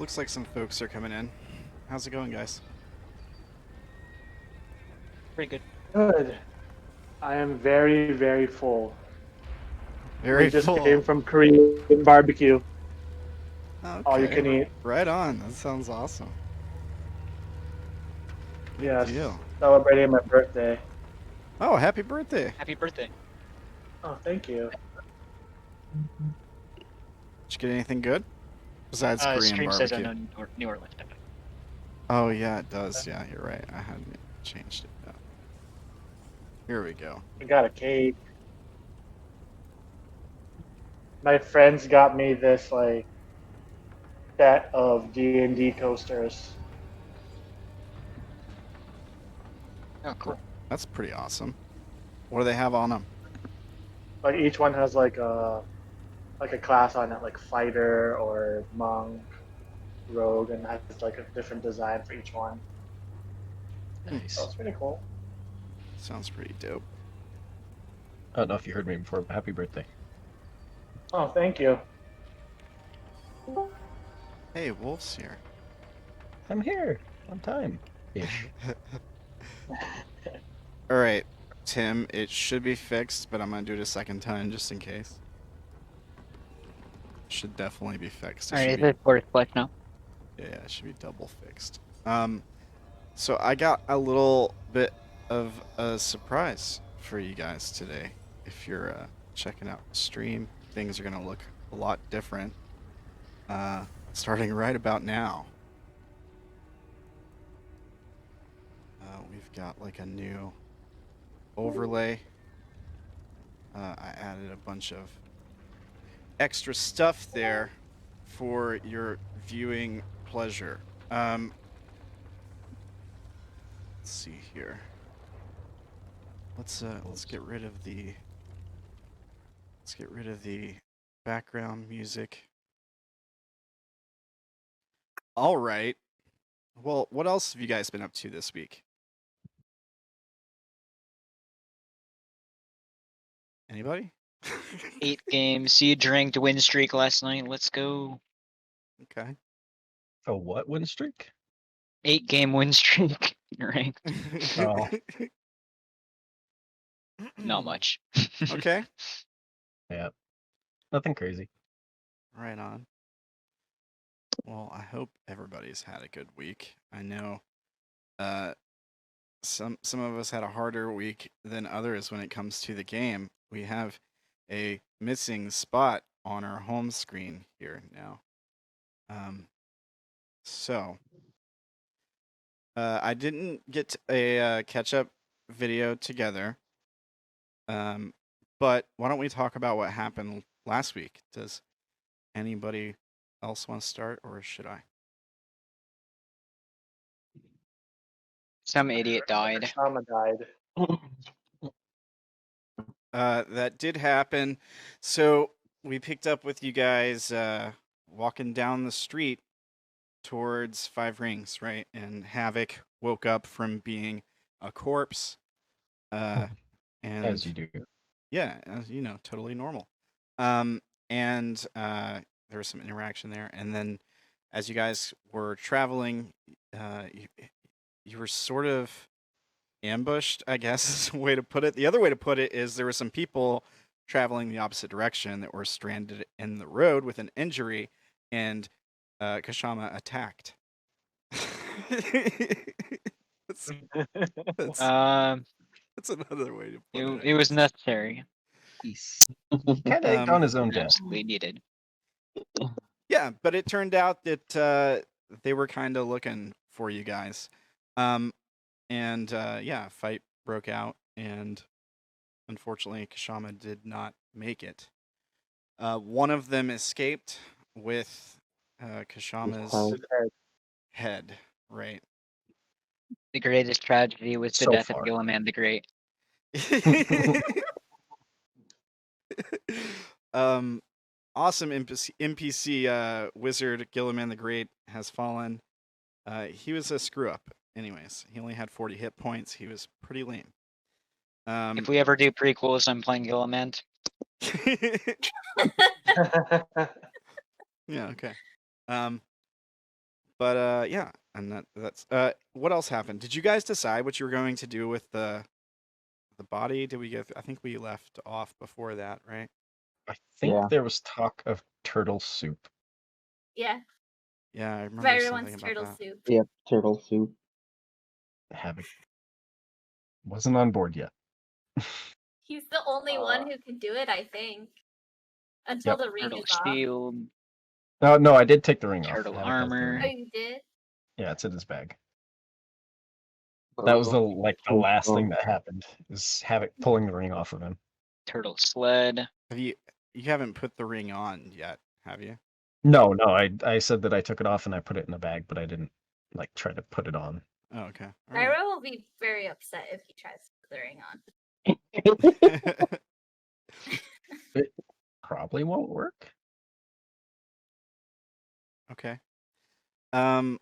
looks like some folks are coming in. How's it going, guys? Pretty good. Good. I am very, very full. Very We just full. came from Korean barbecue. Okay. All you can eat. Right on. That sounds awesome. Good Yes. deal. Celebrating my birthday. Oh, happy birthday. Happy birthday. Oh, thank you. Did you get anything good? Besides Korean Stream barbecue. says no New Orleans. Oh, yeah, it does. Yeah, you're right. I hadn't changed it yet. Here we go. I got a cake. My friends got me this like set of D&D coasters. Oh, cool. That's pretty awesome. What do they have on them? Like each one has like a class on it, like fighter or monk, rogue, and has like a different design for each one. Nice. So it's pretty cool. Sounds pretty dope. I don't know if you heard me before, but happy birthday. Oh, thank you. Hey, Wolf's here. I'm here on time. Ish. All right, Tim, it should be fixed, but I'm going to do it a second time just in case. Should definitely be fixed. Alright, is it for flesh now? Yeah, it should be double fixed. So I got a little bit of a surprise for you guys today. If you're checking out the stream, things are gonna look a lot different. Starting right about now. We've got like a new overlay. I added a bunch of extra stuff there for your viewing pleasure. Let's see here. Let's get rid of the background music. All right. Well, what else have you guys been up to this week? Anybody? 8 games, siege ranked win streak last night. Let's go. Okay. A what win streak? 8-game win streak. Ranked. Oh. Not much. Okay. Yeah. Nothing crazy. Right on. Well, I hope everybody's had a good week. I know some of us had a harder week than others when it comes to the game. We have a missing spot on our home screen here now. So I didn't get a catch-up video together, but why don't we talk about what happened last week? Does anybody else want to start, or should I? Some idiot died. Kshama died. That did happen. So we picked up with you guys walking down the street towards Five Rings, right? And Havoc woke up from being a corpse. And As you do. yeah, as you know, totally normal. And there was some interaction there, and then as you guys were traveling, you were sort of ambushed, I guess is the way to put it. The other way to put it is there were some people traveling the opposite direction that were stranded in the road with an injury, and Kshama attacked. that's another way to put it. It was necessary. He's kind of egged on his own death. Absolutely needed. Yeah, but it turned out that they were kind of looking for you guys. Yeah, fight broke out, and unfortunately, Kshama did not make it. One of them escaped with Kshama's head, right? The greatest tragedy was the So death far. of Gilliman the Great. Awesome NPC wizard Gilliman the Great has fallen. He was a screw up. Anyways, he only had 40 hit points. He was pretty lame. If we ever do prequels, I'm playing Gilliman. Yeah, okay. But yeah, and that's what else happened? Did you guys decide what you were going to do with the body? Did we get? I think we left off before that, right? I think Yeah. there was talk of turtle soup. Yeah, Yeah, I remember Vaira something wants about turtle that. soup. Yep, turtle soup. Havoc wasn't on board yet. He's the only one who can do it, I think. Until Yep. the ring Turtle is off. shield, No, I did take the ring off. turtle Havoc has the armor. Oh, ring. you did? Yeah, it's in his bag. That was the last thing that happened is Havoc pulling the ring off of him. Turtle sled. Have you haven't put the ring on yet, have you? No, I said that I took it off and I put it in a bag, but I didn't like try to put it on. Oh, okay. All right. Vaira will be very upset if he tries to put the ring on. It probably won't work. Okay. And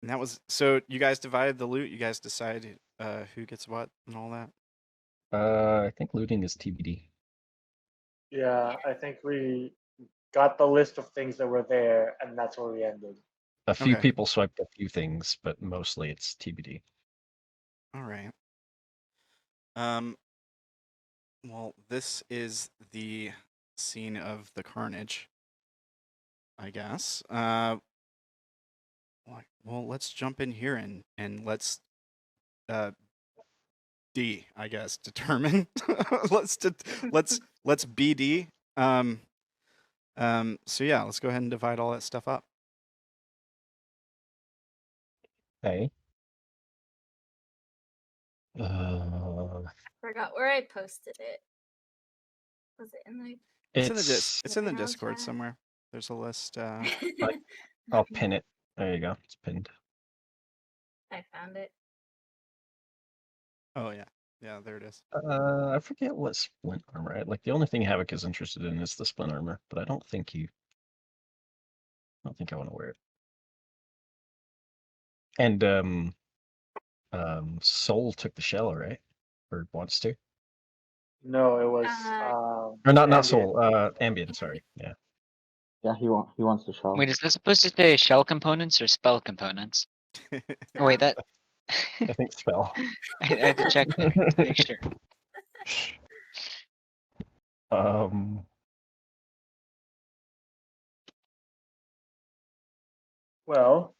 that was so. You guys divided the loot. You guys decided who gets what and all that. I think looting is TBD. Yeah, I think we got the list of things that were there, and that's where we ended. A few Okay. people swiped a few things, but mostly it's TBD. All right. Well, this is the scene of the carnage, I guess. Well, let's jump in here and let's D, I guess, determine. let's BD. So yeah, let's go ahead and divide all that stuff up. Okay. Forgot where I posted it. Was it in the? It's in the Channel Discord chat? somewhere. There's a list. I'll pin it. There you go. It's pinned. I found it. Oh yeah, yeah, there it is. I forget what splint armor. Like the only thing Havoc is interested in is the splint armor, but I don't think I want to wear it. And Soul took the shell, right? Or wants to? No, it was Or not Ambient. Soul. Ambient. Sorry. Yeah. Yeah, he wants to show. Wait, is this supposed to say shell components or spell components? Oh, wait, that. I think spell. I had to check there to make sure. Well,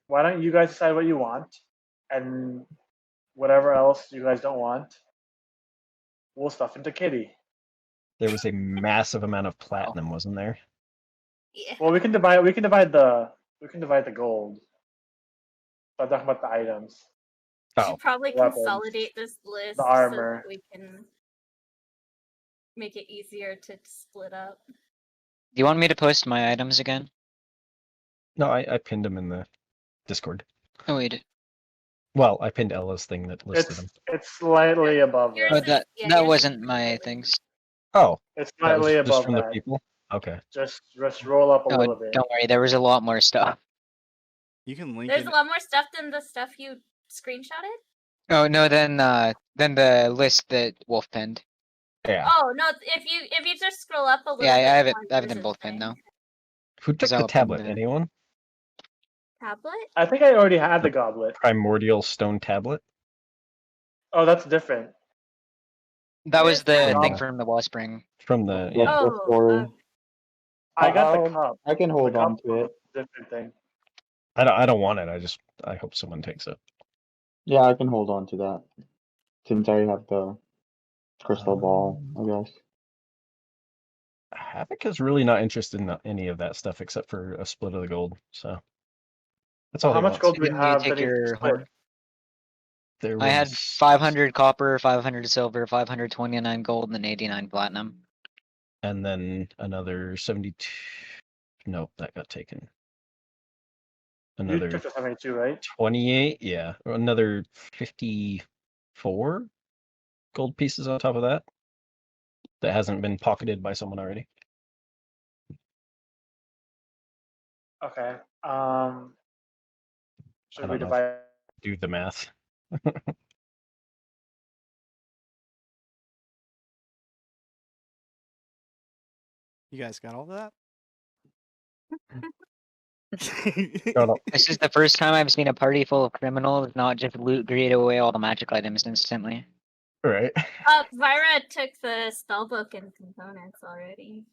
why don't you guys decide what you want, and whatever else you guys don't want, we'll stuff into Kitty. There was a massive amount of platinum, wasn't there? Yeah. Well, we can divide the gold. So I'm talking about the items. We Oh, should probably weapons, consolidate this list the so armor. that we can make it easier to split up. Do you want me to post my items again? no, I pinned him in the Discord. Oh, wait. Well, I pinned Ella's thing that listed him. It's slightly above Yours Oh, that. is- that yeah, that yours is wasn't my slightly. things. Oh, It's that was slightly just above from the that. people? Okay. Just roll up a Oh, little bit. don't worry. There was a lot more stuff. You can link There's it. a lot more stuff than the stuff you screenshotted. Oh no, then the list that Wolf pinned. Yeah. Oh no! If you just scroll up a little. Yeah, I bit have it. more, I have there's them a both pinned thing. now. Who took Because the I'll pin tablet? the- Anyone? Tablet. I think I already had the goblet. Primordial stone tablet? Oh, that's different. That was Where's the that? thing from the Wellspring. From the What's yeah. the Oh, story? I got the I'll- cup. I can hold The on cup to it. was a different thing. I don't want it. I hope someone takes it. Yeah, I can hold on to that. Since I have the crystal ball, I guess. Havoc is really not interested in any of that stuff except for a split of the gold. So that's all How he much wants. gold do we Didn't you have take that he can your split? horn? There I had was 500 copper, 500 silver, 529 gold, and 89 platinum. and then another 72. Nope, that got taken. You Another took the 72, right? 28, yeah. Or another 54 gold pieces on top of that. That hasn't been pocketed by someone already. Okay. I Should we don't know. divide? Do the math. You guys got all that? Got up. This is the first time I've seen a party full of criminals not just loot greed away all the magic items instantly. Right. Vaira took the spellbook and components already.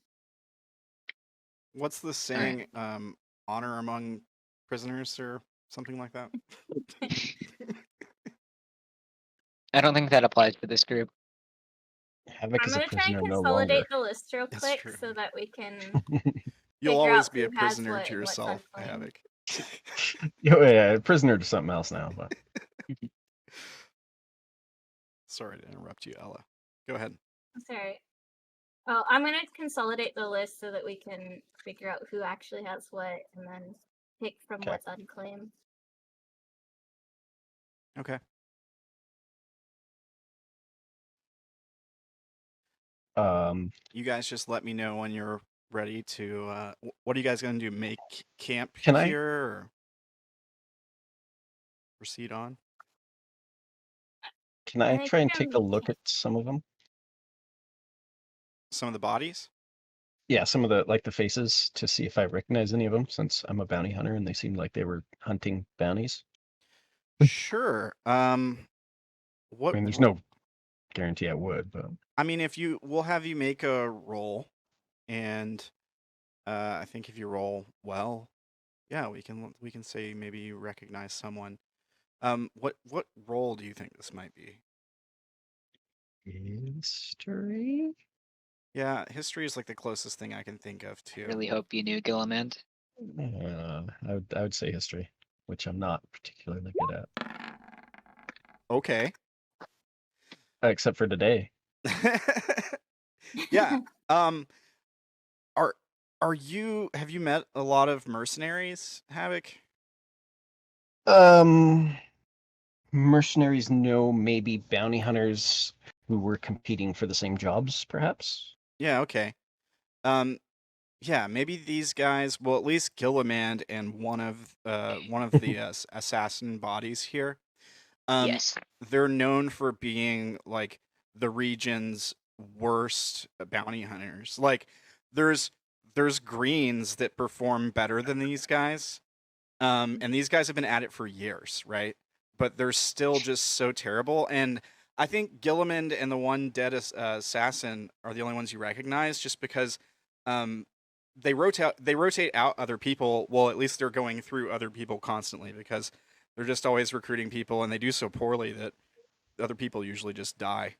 What's the saying? Honor among prisoners or something like that. I don't think that applies to this group. Havoc I'm is a gonna try and prisoner no longer. consolidate the list real That's quick true. so that we can You'll figure always out be a who has prisoner what to and what's yourself, unclaimed. Havoc. Yeah, prisoner to something else now. But Sorry to interrupt you, Ella. Go ahead. Sorry. Oh, I'm gonna consolidate the list so that we can figure out who actually has what and then pick from Okay. what's unclaimed. Okay. You guys just let me know when you're ready to. What are you guys gonna do? Make camp Can I- here or proceed on? can I think try and we're take a gonna look make at some of them? Some of the bodies? Yeah, some of the faces to see if I recognize any of them, since I'm a bounty hunter and they seemed like they were hunting bounties. Sure. What? I mean, there's no guarantee I would, but I mean, we'll have you make a roll, and I think if you roll well, yeah, we can say maybe you recognize someone. What role do you think this might be? history. Yeah, history is like the closest thing I can think of I too. really hope you knew Gilliland. I would say history, which I'm not particularly good at, Okay. except for today. Yeah. Are you? Have you met a lot of mercenaries, Havoc? Mercenaries, no, maybe bounty hunters who were competing for the same jobs, perhaps. Yeah. Okay. Yeah, maybe these guys. Well, at least Gilliland and one of the assassin bodies here. Yes. They're known for being like the region's worst bounty hunters. Like, there's greens that perform better than these guys. And these guys have been at it for years, right? But they're still just so terrible. And I think Gilliland and the one dead assassin are the only ones you recognize, just because they rotate out other people. Well, at least they're going through other people constantly because they're just always recruiting people, and they do so poorly that other people usually just die.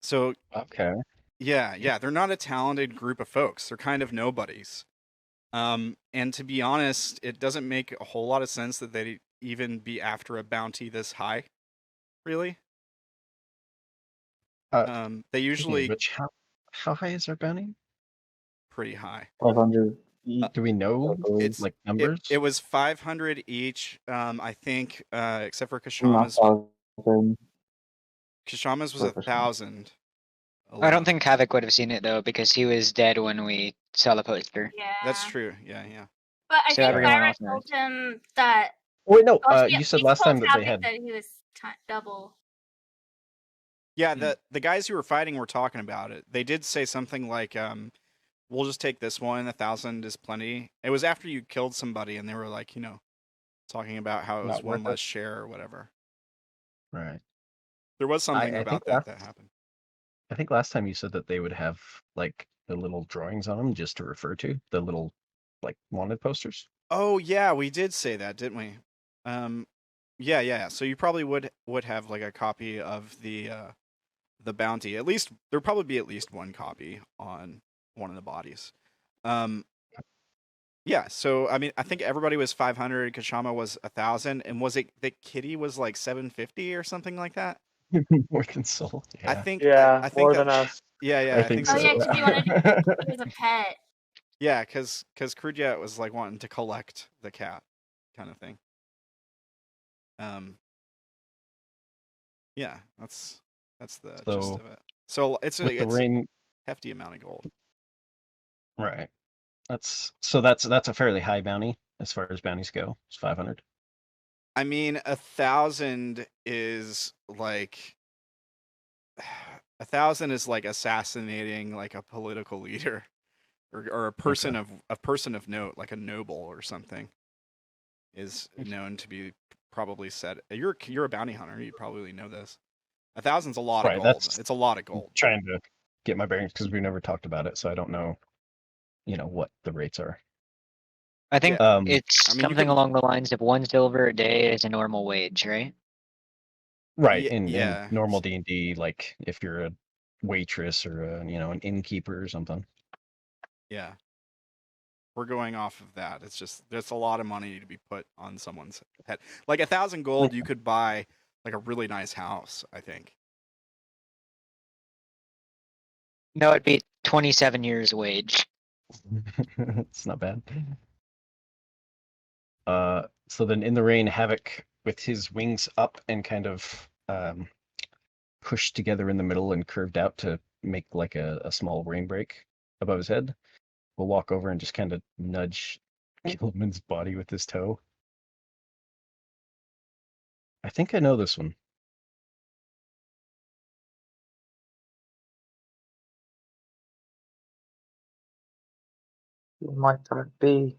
So Okay. yeah, they're not a talented group of folks. They're kind of nobodies. And to be honest, it doesn't make a whole lot of sense that they'd even be after a bounty this high, really. They usually Which how high is our bounty? pretty high. 500 each. Do we know I believe. It's like numbers? It was 500 each. I think, except for Not Kshama's. 1,000. Kshama's was for 1,000. I don't think Havoc would have seen it though, because he was dead when we saw the poster. Yeah. That's true. Yeah. But I So think everyone Vaira else knows. told him that. Oh, wait, no. Oh, You said he last told time that they Havoc had. that he was double. Yeah, Hmm. the guys who were fighting were talking about it. They did say something like, "We'll just take this one. 1,000 is plenty." It was after you killed somebody, and they were like, talking about how it was Not one worth it. less share or whatever. Right. There was something I about think that happened. I think last time you said that they would have like the little drawings on them just to refer to, the little like wanted posters. Oh yeah, we did say that, didn't we? Yeah. So you probably would have like a copy of the bounty. At least there'd probably be at least one copy on one of the bodies. Yeah. So I mean, I think everybody was 500. Kshama was 1,000, and was it that Kitty was like 750 or something like that? More than Soul. Yeah. I think. Yeah, I think more that, than us. Yeah. I I think think Oh so. yeah, because you wanted it was a pet. Yeah, because Crude was like wanting to collect the cat, kind of thing. Yeah, that's the gist So, of it. So it's with the it's rain, hefty amount of gold. right? That's a fairly high bounty as far as bounties go. It's 500. I mean, 1,000 is like 1,000 is like assassinating like a political leader. or a person of note, like a noble or something, is known to be probably said. You're a bounty hunter. You probably know this. 1,000's a lot of Right, gold. that's- It's a lot of gold. Trying to get my bearings because we never talked about it, so I don't know, what the rates are. I think Yeah, it's I mean, you something can- along the lines of 1 silver a day is a normal wage, right? Right, Yeah. in normal D&D, like if you're a waitress or an innkeeper or something. Yeah. We're going off of that. It's just there's a lot of money to be put on someone's head. Like 1,000 gold, you could buy like a really nice house, I think. No, it'd be 27 years wage. It's not bad. So then in the rain, Havoc with his wings up and kind of pushed together in the middle and curved out to make like a small rain break above his head, will walk over and just kind of nudge Gilman's body with his toe. I think I know this one. Who might that be?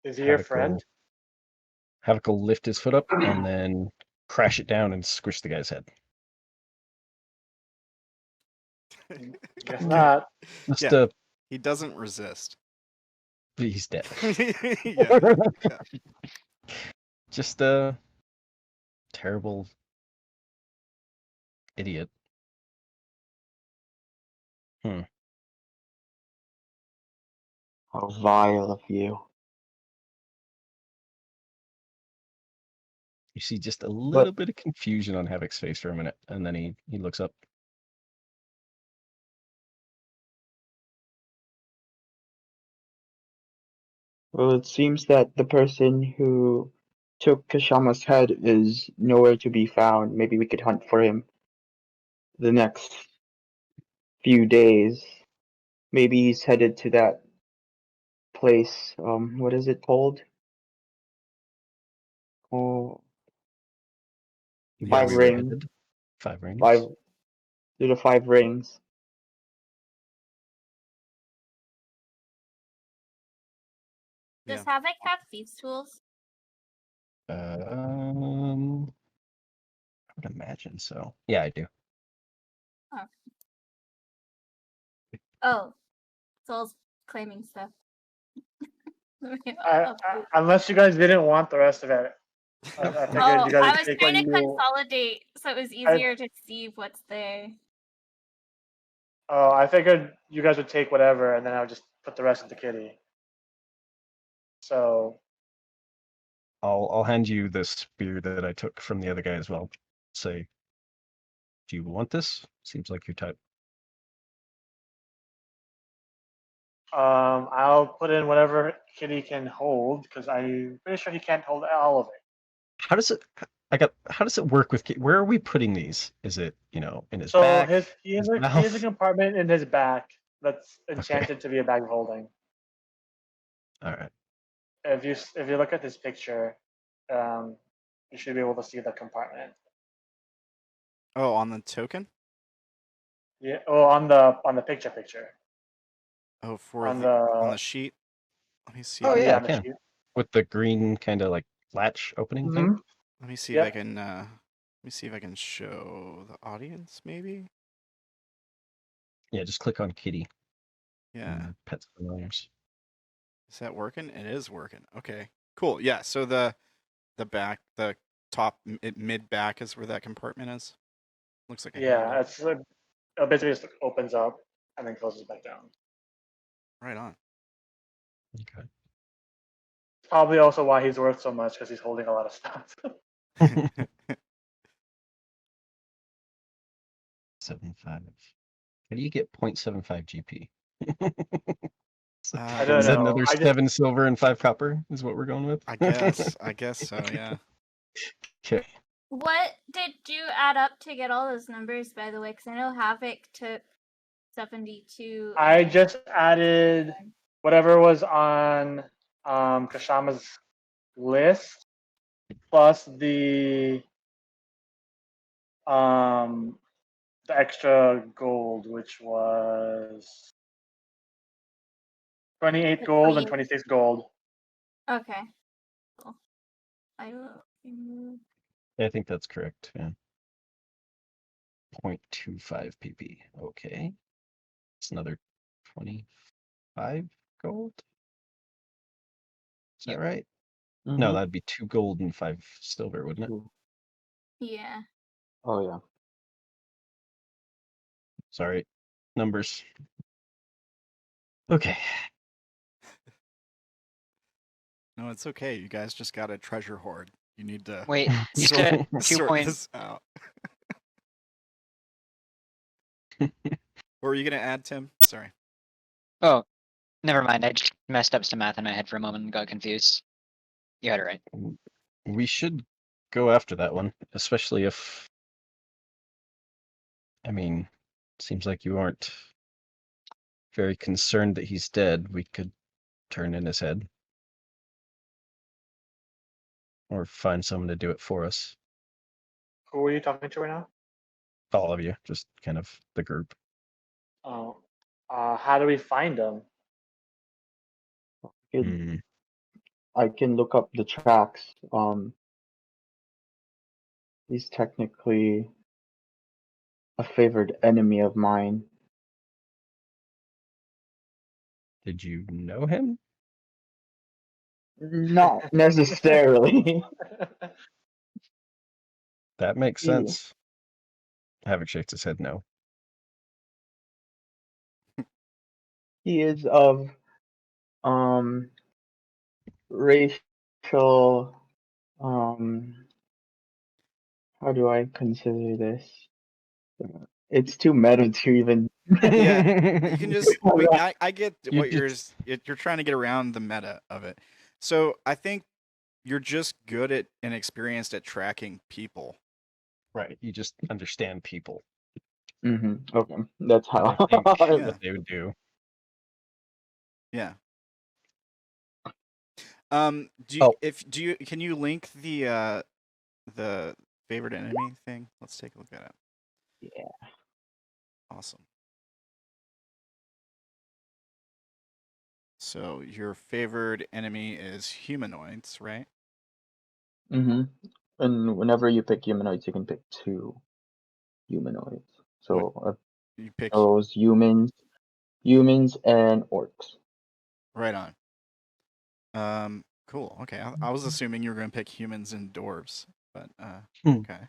Is he your Havoc friend? Havoc will lift his foot up and then crash it down and squish the guy's head. Guess not. Just Yeah. He doesn't resist. he's dead. Yeah. Just a terrible idiot. How vile of you. You see just a little bit of confusion on Havoc's face for a minute, and then he looks up. Well, it seems that the person who took Kshama's head is nowhere to be found. Maybe we could hunt for him the next few days. Maybe he's headed to that place. What is it called? Oh, Yeah, Five we- Rings. 5 rings. To the 5 Rings. Does Havoc have thieves' tools? I would imagine so. Yeah, I do. Oh, Soul's claiming stuff. Unless you guys didn't want the rest of it. I figured you guys I would was take trying to what you. consolidate so it was easier to see what's there. Oh, I figured you guys would take whatever, and then I would just put the rest of the kitty. So I'll hand you the spear that I took from the other guy as well. Say, do you want this? Seems like your type. I'll put in whatever kitty can hold because I'm pretty sure he can't hold all of it. How does it? How does it work with? Where are we putting these? Is it in his So back? he has his a mouth? compartment in his back that's enchanted to be a bag of holding. All right. If you look at this picture, you should be able to see the compartment. Oh, on the token? Yeah. Oh, on the picture. Oh, for On on the the sheet. Let me see. Oh, if- yeah, I on the can. sheet. With the green kind of like latch opening thing. Mhm. Let me see Yep. if I can. Let me see if I can show the audience. Maybe. Yeah, just click on kitty. Yeah. Pets familiars. Is that working? It is working. Okay. Cool. Yeah. So the back, the top mid back is where that compartment is. Looks like a Yeah, handle. it's basically just opens up and then closes back down. Right on. Okay. Probably also why he's worth so much because he's holding a lot of stuff. 75. How do you get 0.75 GP? I don't Is that know. another 7 silver and 5 copper? Is what we're going with? I guess. I guess so. Yeah. Okay. What did you add up to get all those numbers, by the way? Because I know Havoc took 72. I just added whatever was on Kshama's list plus the the extra gold, which was 28 The gold and 20. 26 gold. Okay. Cool. I will remove. I think that's correct. Yeah. 0.25 pp. Okay. It's another 25 gold. Is that Yep. right? Mhm. No, that'd be 2 gold and 5 silver, wouldn't it? Ooh. Yeah. Oh yeah. Sorry. Numbers. Okay. No, it's okay. You guys just got a treasure hoard. You need to Wait, you sort, said 2 sort point. this out. What were you gonna add, Tim? Sorry. Oh, never mind. I just messed up some math in my head for a moment and got confused. You had it right. We should go after that one, especially if. I mean, seems like you aren't very concerned that he's dead. We could turn in his head. Or find someone to do it for us. Who are you talking to right now? All of you, just kind of the group. Oh, how do we find them? Hmm. I can look up the tracks. He's technically a favored enemy of mine. Did you know him? Not necessarily. That makes He- sense. Havoc shakes his head no. He is of racial how do I consider this? It's too meta to even Yeah, you can just. Alright. I get You what you're just- you're trying to get around the meta of it. So I think you're just good at and experienced at tracking people. Right, you just understand people. Okay, that's And how. I think Yeah. what they would do. Yeah. Oh. Can you link the favorite enemy thing? Let's take a look at it. Yeah. Awesome. So your favored enemy is humanoids, right? And whenever you pick humanoids, you can pick 2 humanoids. So You pick those humans and orcs. right on. Cool. Okay. I was assuming you were going to pick humans and dwarves, but okay.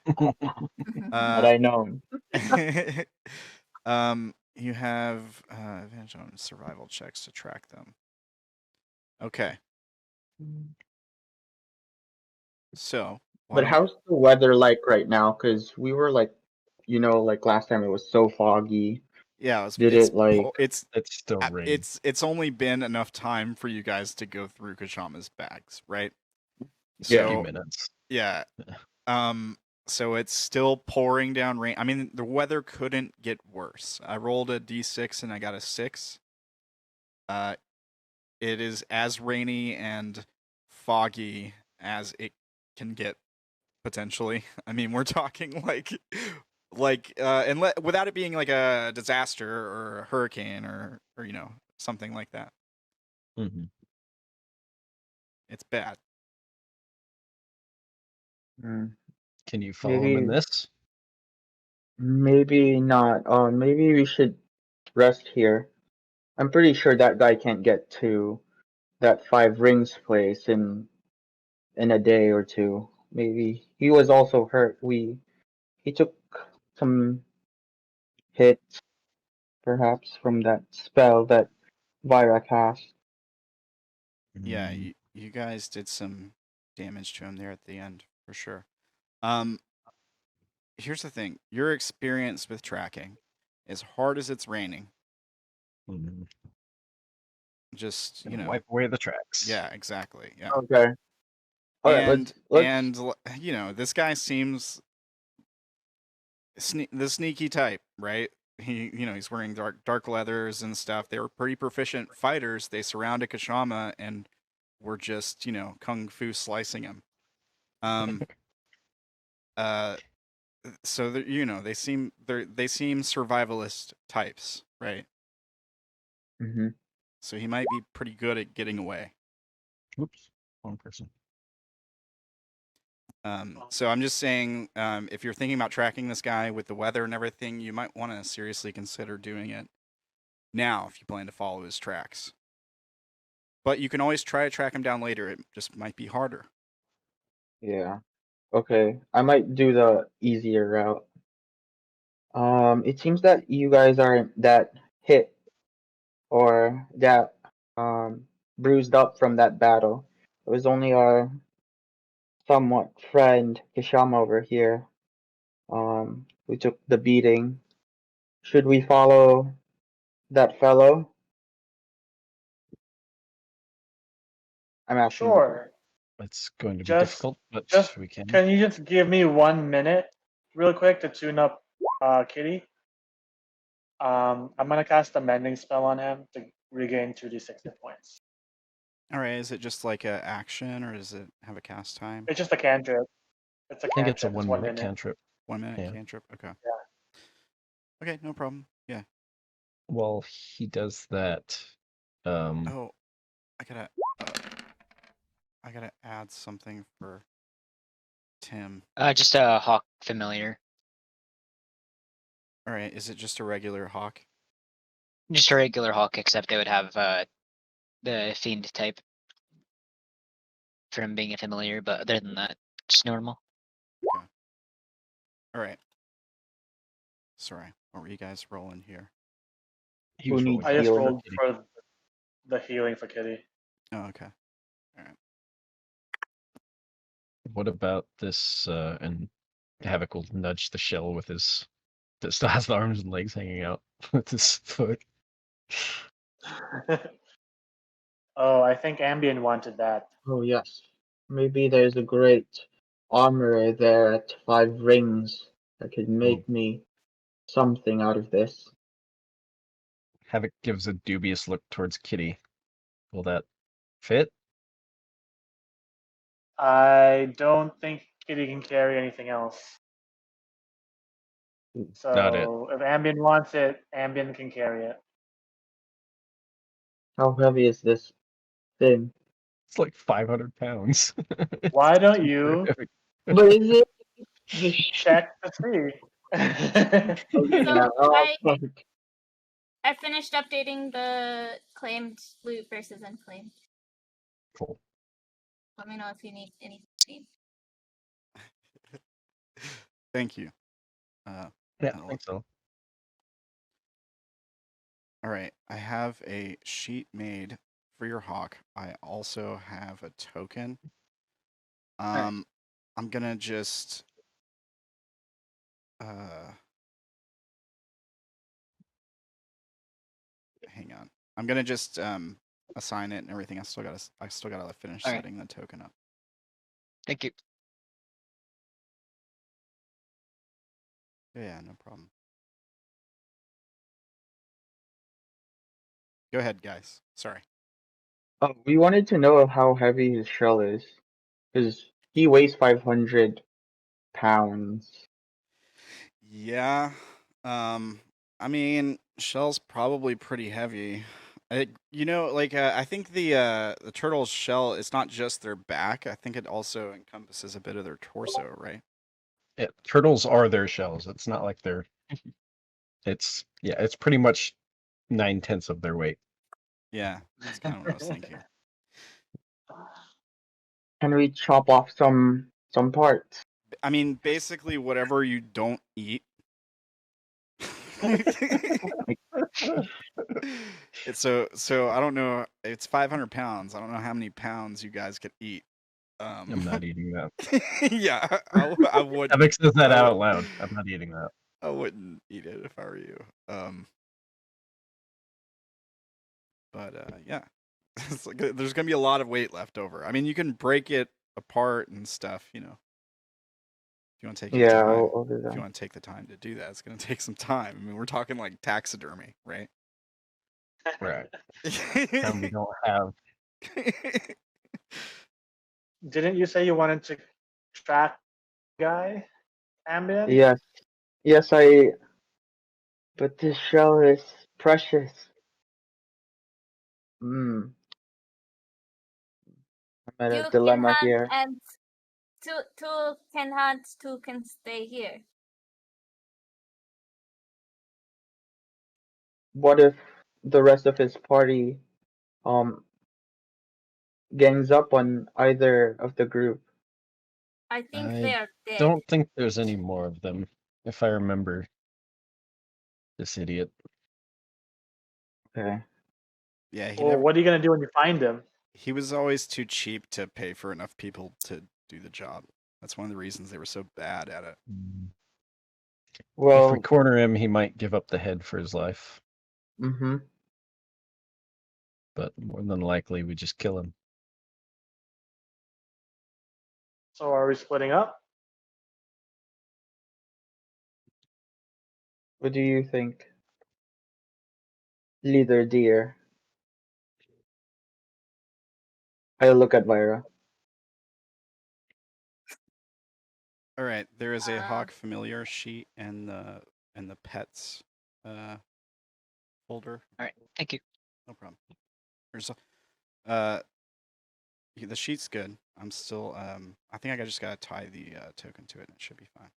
But I know. You have advantage on survival checks to track them. Okay. So, But how's the weather like right now? Because we were like, like last time it was so foggy. yeah, Did it like? it's It's still rain. it's only been enough time for you guys to go through Kshama's bags, right? Yeah. A few So minutes. yeah. So it's still pouring down rain. I mean, the weather couldn't get worse. I rolled a d6 and I got a 6. It is as rainy and foggy as it can get potentially. I mean, we're talking and without it being like a disaster or a hurricane or something like that. Mm-hmm. It's bad. Mm, Can you follow him in Maybe- this? maybe not. Maybe we should rest here. I'm pretty sure that guy can't get to that 5 rings place in a day or 2. Maybe he was also hurt. He took some hits, perhaps, from that spell that Vaira cast. Yeah, Mm, you guys did some damage to him there at the end for sure. Here's the thing: your experience with tracking, as hard as it's raining, mhm. just Gonna wipe away the tracks. yeah, exactly, yeah. Okay. All right. And this guy seems the sneaky type, right? He's wearing dark leathers and stuff. They were pretty proficient fighters. They surrounded Kshama and were just kung fu slicing him. so you know they seem survivalist types, right? Mm-hmm. So he might be pretty good at getting away. Whoops, wrong person. So I'm just saying, if you're thinking about tracking this guy with the weather and everything, you might want to seriously consider doing it now if you plan to follow his tracks. But you can always try to track him down later. It just might be harder. Yeah. Okay. I might do the easier route. It seems that you guys aren't that hit or that bruised up from that battle. It was only our somewhat friend Kshama over here who took the beating. Should we follow that fellow? I'm asking. Sure. It's going to be Just- difficult, but just we can. Can you just give me 1 minute, real quick, to tune up Kitty? I'm gonna cast a mending spell on him to regain 2d6 hit points. All right, is it just like a action, or does it have a cast time? It's just a cantrip. It's a I think it's a cantrip. 1 minute cantrip. 1 minute Yeah. cantrip. Okay. Yeah. Okay, no problem. Yeah. While he does that, Oh, I gotta add something for Tim. Just a hawk familiar. All right, is it just a regular hawk? Just a regular hawk, except it would have the fiend type for him being a familiar, but other than that, just normal. All right. Sorry, what were you guys rolling here? he Who was needs rolling I just healing? rolled for the healing for Kitty. Oh, okay. What about this? And Havoc will nudge the shell with his that still has the arms and legs hanging out with his foot. Oh, I think Ambien wanted that. Oh yes. Maybe there's a great armorer there at 5 rings that could make me something out of this. Havoc gives a dubious look towards Kitty. Will that fit? I don't think Kitty can carry anything else. Got it. So if Ambien wants it, Ambien can carry it. How heavy is this thing? It's like 500 pounds. Why don't you But is it the check to see? yeah, fuck. I finished updating the claimed loot versus unclaimed. Cool. Let me know if you need anything. Thank you. Yeah, I I'll- think so. All right, I have a sheet made for your hawk. I also have a token. I'm gonna just hang on. I'm gonna just assign it and everything. I still gotta finish All right. setting the token up. Thank you. Yeah, no problem. Go ahead, guys. Sorry. Oh, we wanted to know how heavy his shell is, because he weighs 500 pounds. Yeah. I mean, shell's probably pretty heavy. I think the turtle's shell is not just their back. I think it also encompasses a bit of their torso, right? Yeah, turtles are their shells. It's not like they're. It's pretty much 9/10 of their weight. Yeah, that's kind of what I was thinking. Can we chop off some parts? I mean, basically, whatever you don't eat. It's so I don't know. It's 500 pounds. I don't know how many pounds you guys could eat. I'm not eating that. Yeah, I would. Havoc says that I out would- loud. I'm not eating that. I wouldn't eat it if I were you. But yeah, it's like, there's gonna be a lot of weight left over. I mean, you can break it apart and stuff, you know. If you want to take your Yeah, time, I'll do if you that. want to take the time to do that, it's gonna take some time. I mean, we're talking like taxidermy, right? Right. And we don't have. Didn't you say you wanted to track guy? ambient? Yes. Yes, but this shell is precious. I'm at a You can dilemma hunt here. and two can hunt, two can stay here. What if the rest of his party gangs up on either of the group? I think I they are dead. don't think there's any more of them, if I remember this idiot. Okay. Yeah, Well, what are you gonna do when you find him? he was always too cheap to pay for enough people to do the job. That's one of the reasons they were so bad at it. If Well, we corner him, he might give up the head for his life, but more than likely we just kill him. So are we splitting up? what do you think? Leader dear. I look at Vaira. All right, there is a Uh, hawk familiar sheet and the pets folder. All right, thank you. No problem. There's a, the sheet's good. I'm still I think I just gotta tie the token to it and it should be fine.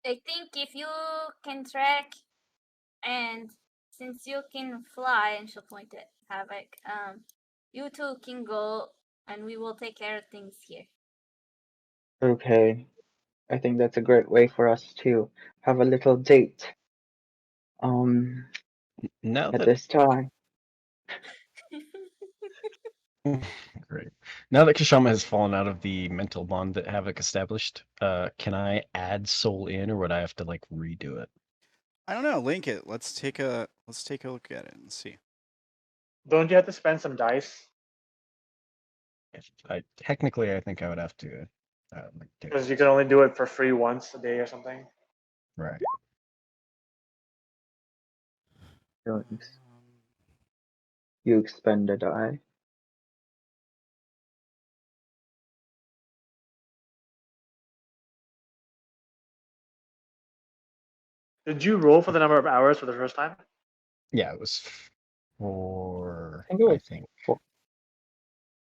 I think if you can track, and since you can fly, and she'll point at Havoc, you two can go, and we will take care of things here. Okay. I think that's a great way for us to have a little date. Now At that this time. great. Now that Kshama has fallen out of the mental bond that Havoc established, can I add soul in, or would I have to like redo it? I don't know. Link it. Let's take a look at it and see. Don't you have to spend some dice? Technically, I think I would have to. Like, do Because it. you can only do it for free once a day or something. Right. You expend a die. Did you roll for the number of hours for the first time? Yeah, it was 4. I think it was I think. 4.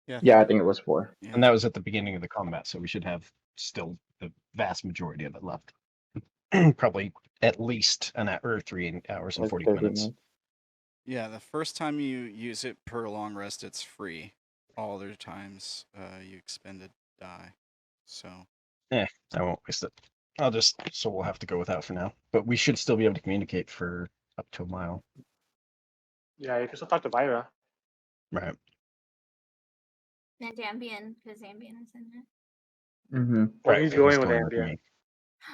Yeah, Yeah, I think it was 4. Yeah. And that was at the beginning of the combat, so we should have still the vast majority of it left. Probably at least an hour, 3 hours and Like 40 30 minutes. minutes. Yeah, the first time you use it per long rest, it's free. All other times, you expend a die. So I won't waste it. So we'll have to go without for now. But we should still be able to communicate for up to a mile. Yeah, you can still talk to Vaira. Right. And Ambien, because Ambien is in there. Well, he's Right, going with with Ambien.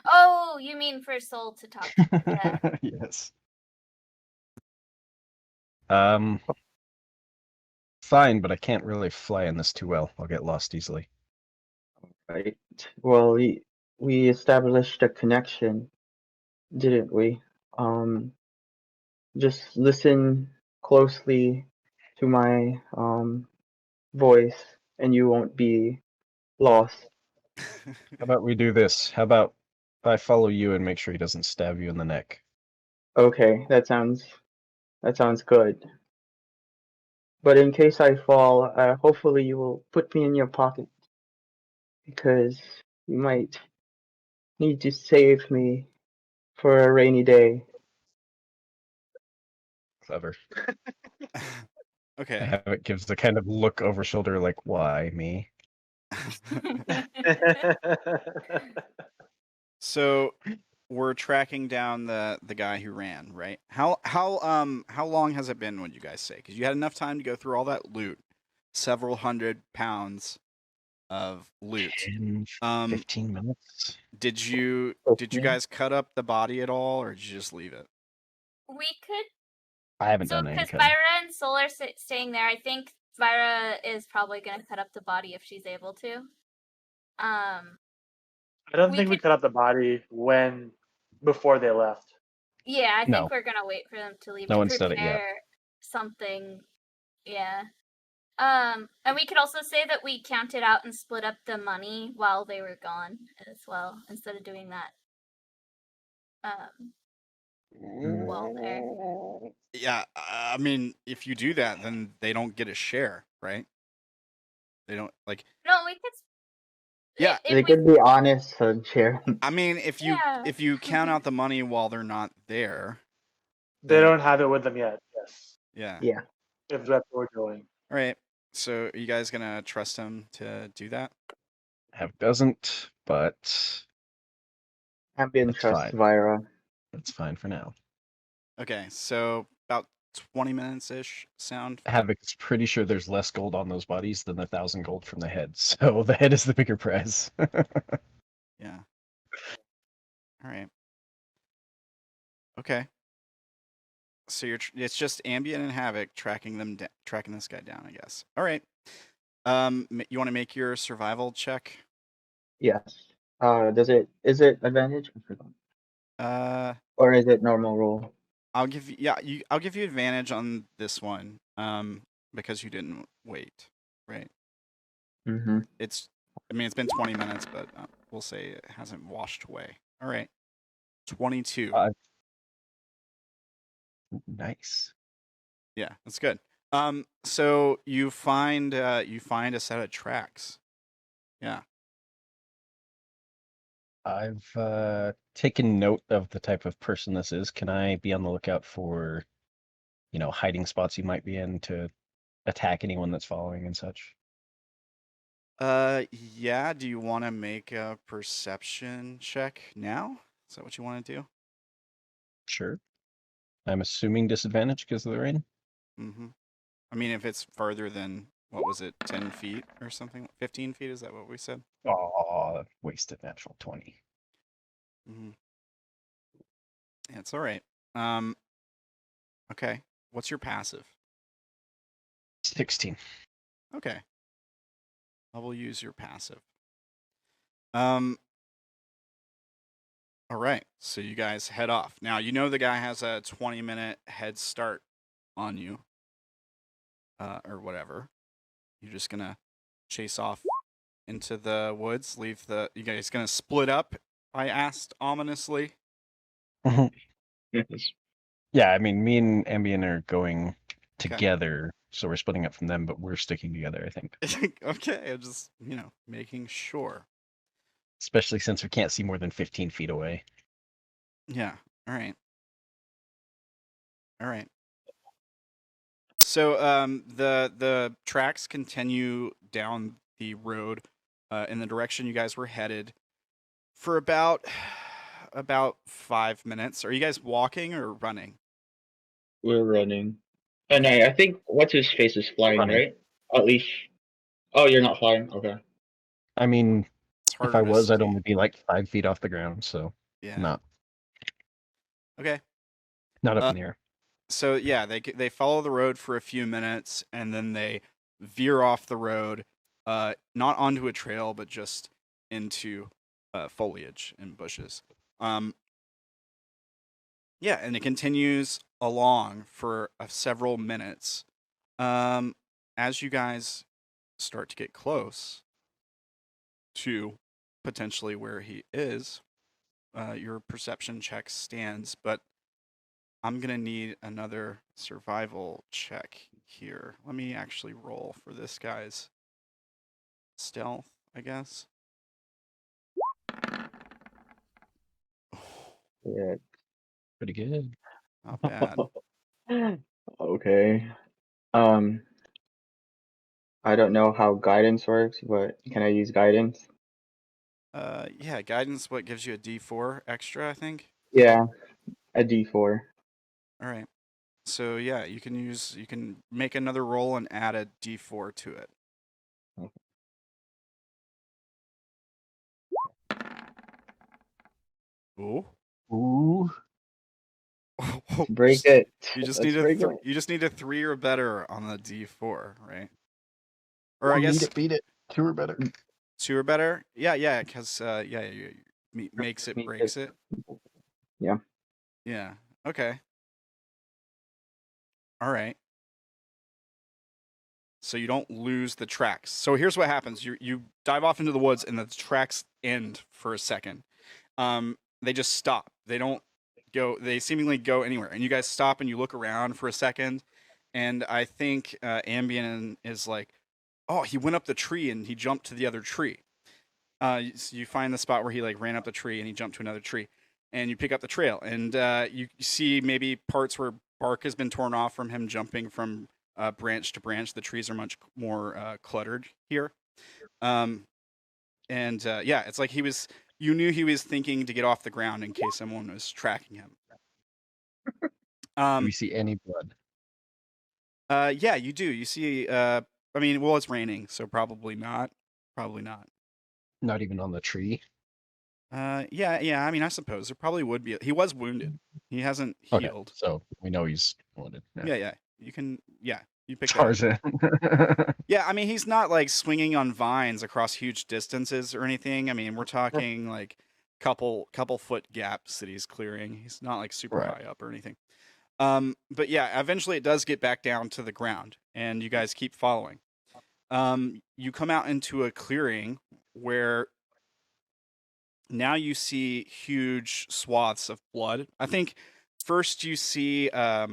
Oh, you mean for Soul to talk to? Yeah. Yes. Fine, but I can't really fly in this too well. I'll get lost easily. Right. Well, we established a connection, didn't we? Just listen closely to my voice, and you won't be lost. How about we do this? How about I follow you and make sure he doesn't stab you in the neck? Okay, that sounds good. But in case I fall, hopefully you will put me in your pocket, because you might need to save me for a rainy day. Clever. okay. Havoc gives the kind of look over shoulder like, why me? So we're tracking down the guy who ran, right? How long has it been? Would you guys say? Because you had enough time to go through all that loot, several hundred pounds of loot. 10, 15 minutes. Did you guys cut up the body at all, or did you just leave it? We could. I haven't So, done any because cutting. Vaira and Soul are staying there, I think Vaira is probably going to cut up the body if she's able to. I don't think we cut up the body before they left. Yeah, I No. think we're going to wait for them to leave No to one's done it yet. prepare something. Yeah. And we could also say that we counted out and split up the money while they were gone as well, instead of doing that. While there. Yeah, I mean, if you do that, then they don't get a share, right? They don't like. No, we could. Yeah, If They we, could be honest and share. I mean, if you Yeah. count out the money while they're not there, They then don't have it with them yet. Yes. yeah. Yeah. If that's what we're doing. All right. So, are you guys gonna trust him to do that? Havoc doesn't, but Ambient That's trust fine. Vaira. that's fine for now. Okay. So about 20 minutes ish. Sound. Havoc is pretty sure there's less gold on those bodies than the 1,000 gold from the head, so the head is the bigger prize. Yeah. All right. Okay. So it's just Ambient and Havoc tracking tracking this guy down, I guess. All right. You want to make your survival check? Yes. Is it advantage? I forgot. Or is it normal roll? I'll give you I'll give you advantage on this one. Because you didn't wait, right? Mm-hmm. It's been 20 minutes, but we'll say it hasn't washed away. All right. 22. Nice. Yeah, that's good. So you find a set of tracks. Yeah. I've taken note of the type of person this is. Can I be on the lookout for, hiding spots you might be in to attack anyone that's following and such? Yeah, do you want to make a perception check now? Is that what you want to do? Sure. I'm assuming disadvantage because of the rain. Mm-hmm. I mean, if it's farther than, what was it, 10 feet or something? 15 feet, is that what we said? Oh, wasted natural 20. Mm-hmm. Yeah, it's all right. Okay. What's your passive? 16. Okay. I will use your passive. All right. So you guys head off. Now, you know the guy has a 20-minute head start on you. Or whatever. You're just gonna chase off into the woods, you guys gonna split up? I asked ominously. Yes. Yeah, I mean, me and Ambien are going Okay. together, so we're splitting up from them, but we're sticking together, I think. Okay, I'm just, making sure. Especially since we can't see more than 15 feet away. Yeah. All right. All right. So the tracks continue down the road in the direction you guys were headed for about 5 minutes. Are you guys walking or running? We're running. And I think what's his face is flying, Running. right? At least. Oh, you're not flying. Okay. I mean, It's if harder I to was, I'd see. only be like 5 feet off the ground, so Yeah. not Okay. up in the air. So yeah, they follow the road for a few minutes and then they veer off the road, not onto a trail but just into foliage and bushes. Yeah, and it continues along for several minutes. As you guys start to get close to potentially where he is, your perception check stands, but I'm going to need another survival check here. Let me actually roll for this guy's stealth, I guess. Yeah. Pretty good. Not bad. Okay. I don't know how guidance works, but can I use guidance? Yeah, guidance, what gives you a D4 extra, I think? Yeah, a D4. All right. So yeah, you can make another roll and add a D4 to it. Ooh. Ooh. Let's break it. You just Let's need break it. you just need a 3 or better on the D4, right? Or I Beat guess it, beat it. 2 or better. 2 or better. Yeah, because makes it, breaks it. Yeah. Yeah. Okay. All right. so you don't lose the tracks. So here's what happens: you dive off into the woods, and the tracks end for a second. They just stop. They don't go. They seemingly go anywhere, and you guys stop and you look around for a second, and I think Ambien is like, oh, he went up the tree and he jumped to the other tree. So you find the spot where he like ran up the tree and he jumped to another tree, and you pick up the trail, and you see maybe parts where bark has been torn off from him jumping from branch to branch. The trees are much more cluttered here, and yeah, it's like he was. You knew he was thinking to get off the ground in case someone was tracking him. Do we see any blood? Yeah, you do. You see. I mean, well, it's raining, so probably not. Probably not. Not even on the tree. Yeah. I mean, I suppose there probably would be. He was wounded. He hasn't Okay, healed. so we know he's wounded. Yeah. You can. Yeah, you pick that up. Tarzan. Yeah, I mean, he's not like swinging on vines across huge distances or anything. I mean, we're talking like couple foot gaps that he's clearing. He's not like super Right. high up or anything. But yeah, eventually it does get back down to the ground, and you guys keep following. You come out into a clearing where now you see huge swaths of blood. I think first you see a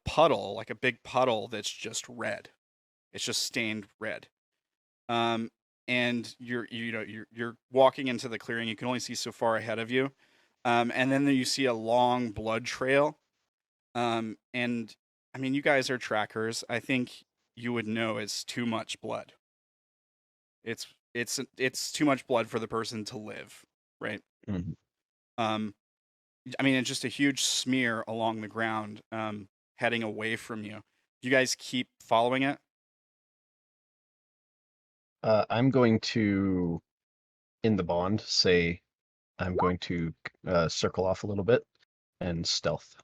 puddle, like a big puddle that's just red. It's just stained red. And you're walking into the clearing. You can only see so far ahead of you. And then you see a long blood trail. And I mean, you guys are trackers. I think you would know it's too much blood. It's too much blood for the person to live, right? Mhm. I mean, it's just a huge smear along the ground, heading away from you. You guys keep following it? I'm going to, in the bond, say I'm going to circle off a little bit and stealth.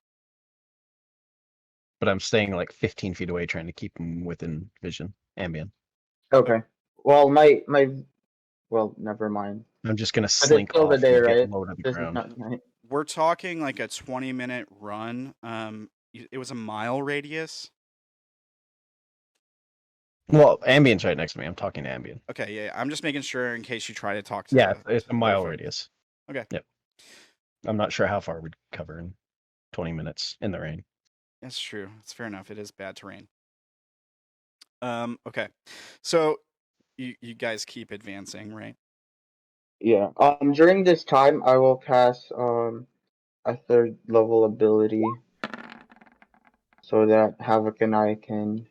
But I'm staying like 15 feet away, trying to keep him within vision. Ambient. Okay. Well, well, never mind. I'm just gonna But it's slink still the off day, and get right? low to the This is ground. not night. We're talking like a 20-minute run. It was a mile radius. Well, Ambient's right next to me. I'm talking to Ambient. Okay, yeah. I'm just making sure in case you try to talk to. Yeah, it's a mile Wolfrin. radius. Okay. Yep. I'm not sure how far we'd cover in 20 minutes in the rain. That's true. It's fair enough. It is bad terrain. Okay. So you guys keep advancing, right? Yeah. During this time, I will cast a third level ability so that Havoc and I can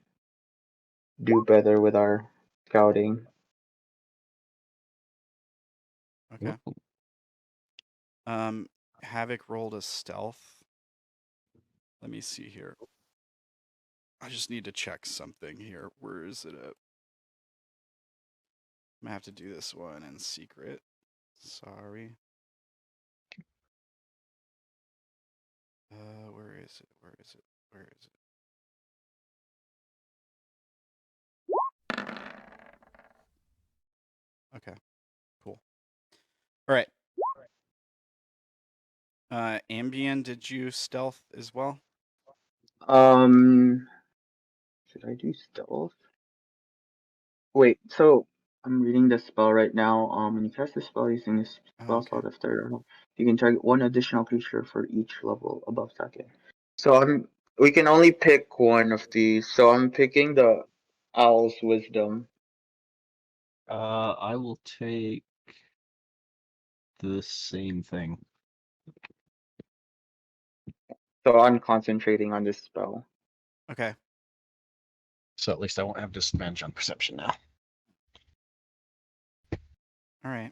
do better with our scouting. Okay. Havoc rolled a stealth. Let me see here. I just need to check something here. Where is it at? I'm gonna have to do this one in secret. Sorry. Where is it? Where is it? Where is it? Okay. Cool. All right. Ambien, did you stealth as well? Should I do stealth? Wait, so I'm reading the spell right now. When you cast the spell using this spell okay. slot of third level, you can target one additional creature for each level above second. So we can only pick one of these. So I'm picking the Owl's Wisdom. I will take the same thing. So I'm concentrating on this spell. Okay. So at least I won't have disadvantage on perception now. All right.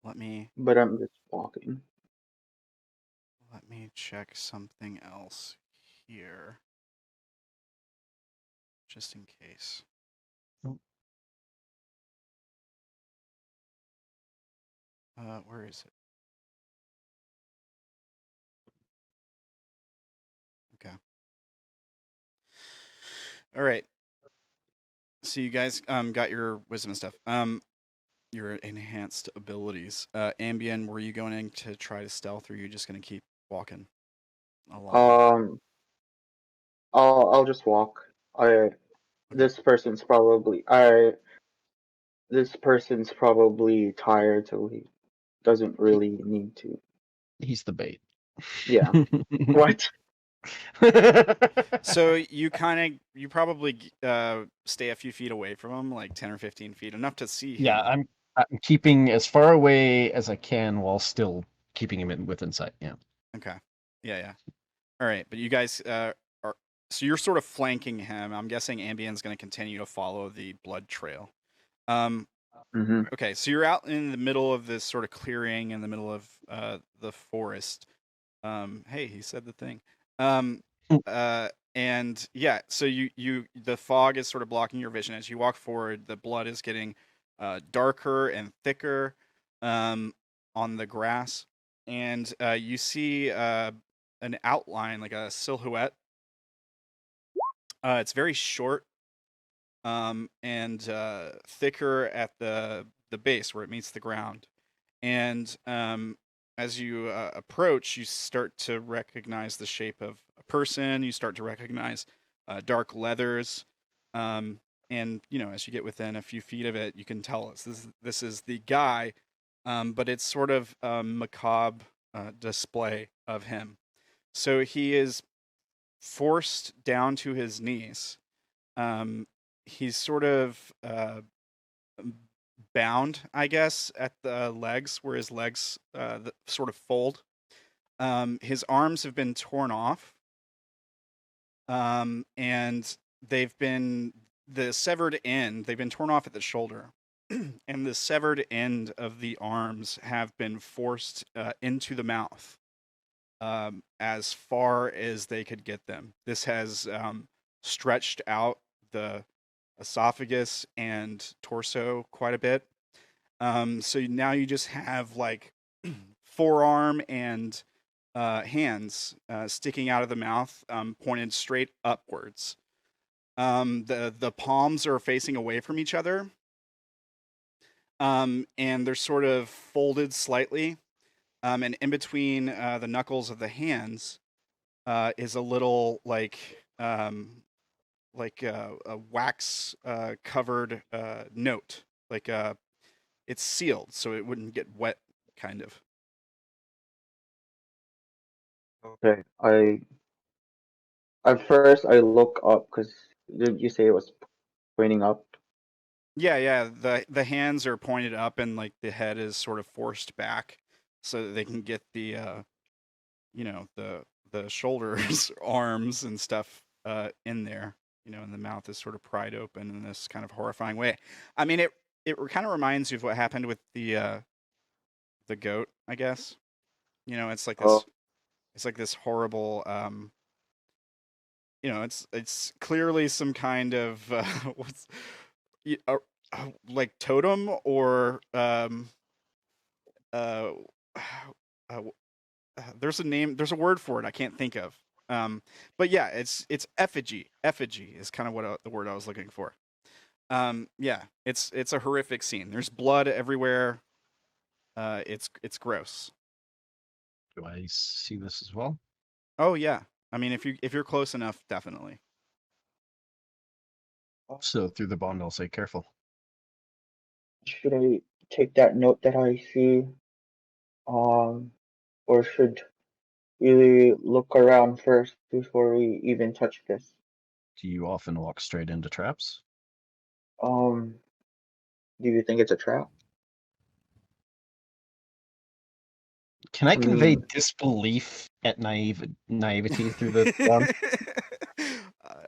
Let me But I'm just walking. check something else here. Just in case. Where is it? Okay. All right. So you guys got your wisdom and stuff. Your enhanced abilities. Ambien, were you going in to try to stealth, or are you just gonna keep walking along? I'll just walk. This person's probably tired, so he doesn't really need to. He's the bait. Yeah. What? So you probably stay a few feet away from him, like 10 or 15 feet, enough to see Yeah, him. I'm keeping as far away as I can while still keeping him within sight. Yeah. Okay. Yeah. All right, but you guys are so you're sort of flanking him. I'm guessing Ambien's going to continue to follow the blood trail. Mm-hmm. Okay, so you're out in the middle of this sort of clearing in the middle of the forest. Hey, he said the thing. And yeah, so the fog is sort of blocking your vision as you walk forward. The blood is getting darker and thicker on the grass, and you see an outline, like a silhouette. It's very short and thicker at the base where it meets the ground. And as you approach, you start to recognize the shape of a person. You start to recognize dark leathers. And as you get within a few feet of it, you can tell this is the guy. But it's sort of a macabre display of him. So he is forced down to his knees. He's sort of bound, I guess, at the legs, where his legs sort of fold. His arms have been torn off, and they've been torn off at the shoulder, and the severed end of the arms have been forced into the mouth as far as they could get them. This has stretched out the esophagus and torso quite a bit. So now you just have like forearm and hands sticking out of the mouth, pointed straight upwards. The palms are facing away from each other, and they're sort of folded slightly. And in between the knuckles of the hands is a little like a wax covered note, like it's sealed so it wouldn't get wet, kind of. Okay. At first I look up because did you say it was pointing up? Yeah. The hands are pointed up and like the head is sort of forced back so that they can get the the shoulders, arms and stuff in there. And the mouth is sort of pried open in this kind of horrifying way. I mean, it kind of reminds you of what happened with the goat, I guess. It's like Oh, this horrible it's clearly some kind of what's like totem or uh, uh, there's a word for it I can't think of. But yeah, it's effigy. Effigy is kind of what the word I was looking for. Yeah, it's a horrific scene. There's blood everywhere. It's gross. Do I see this as well? Oh yeah. I mean, if you're close enough, definitely. So through the bond, I'll say careful. should I take that note that I see? Or should we look around first before we even touch this? Do you often walk straight into traps? Do you think it's a trap? Can I convey Mm. disbelief at naivety through the bond?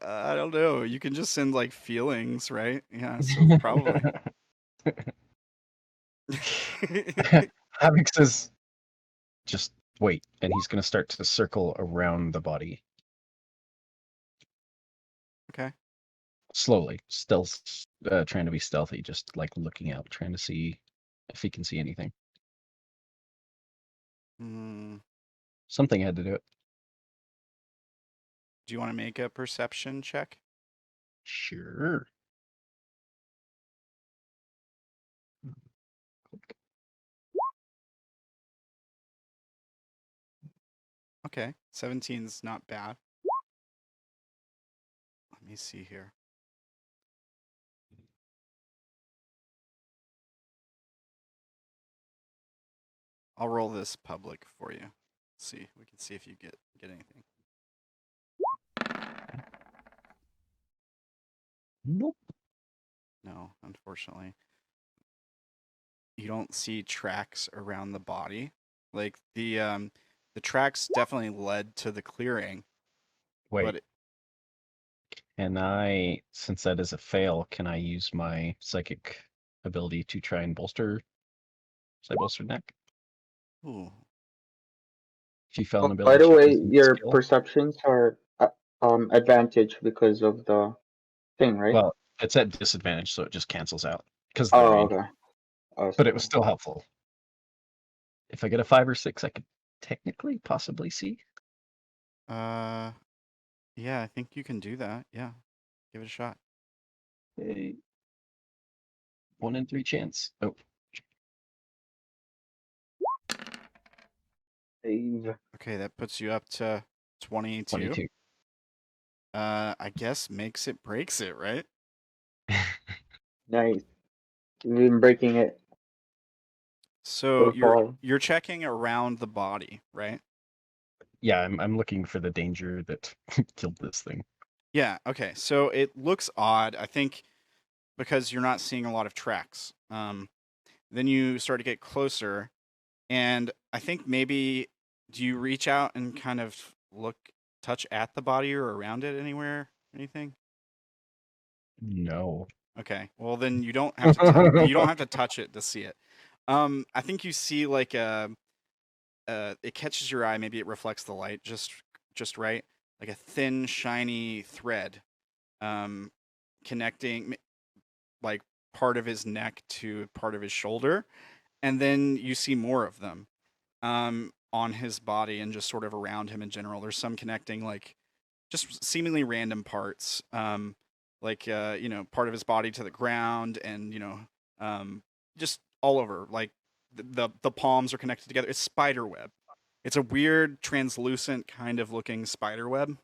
I don't know. You can just send like feelings, right? Yeah, so probably. Havoc says, just wait, and he's going to start to circle around the body. Okay. Slowly, stealth, trying to be stealthy, just like looking out, trying to see if he can see anything. Something had to do it. Do you want to make a perception check? Sure. Okay, 17's not bad. Let me see here. I'll roll this public for you. See, we can see if you get anything. Nope. No, unfortunately. You don't see tracks around the body. Like the tracks definitely led to the clearing. Wait. But Can I, since that is a fail, can I use my psychic ability to try and bolster? Should I bolster neck? ooh, If you fail an By ability the check way, using your skill. perceptions are advantage because of the thing, right? Well, it's at disadvantage, so it just cancels out because Oh, the range. okay. Oh, But it was still helpful. If I get a 5 or 6, I could technically possibly see. yeah, I think you can do that. Yeah, give it a shot. A 1 in 3 chance. Oh, save. Okay, that puts you up to 22. 22. I guess makes it breaks it, right? Nice. You've been breaking it So so far. you're checking around the body, right? Yeah, I'm looking for the danger that killed this thing. Yeah, okay. So it looks odd, I think, because you're not seeing a lot of tracks. Then you start to get closer, and I think maybe do you reach out and kind of touch at the body or around it anywhere? Anything? No. Okay. Well, then you don't have to you don't have to touch it to see it. I think you see like it catches your eye. Maybe it reflects the light just right, like a thin, shiny thread, connecting like part of his neck to part of his shoulder, and then you see more of them, on his body and just sort of around him in general. There's some connecting like just seemingly random parts, like part of his body to the ground, and just all over. Like the palms are connected together. It's spider web. It's a weird translucent kind of looking spider web.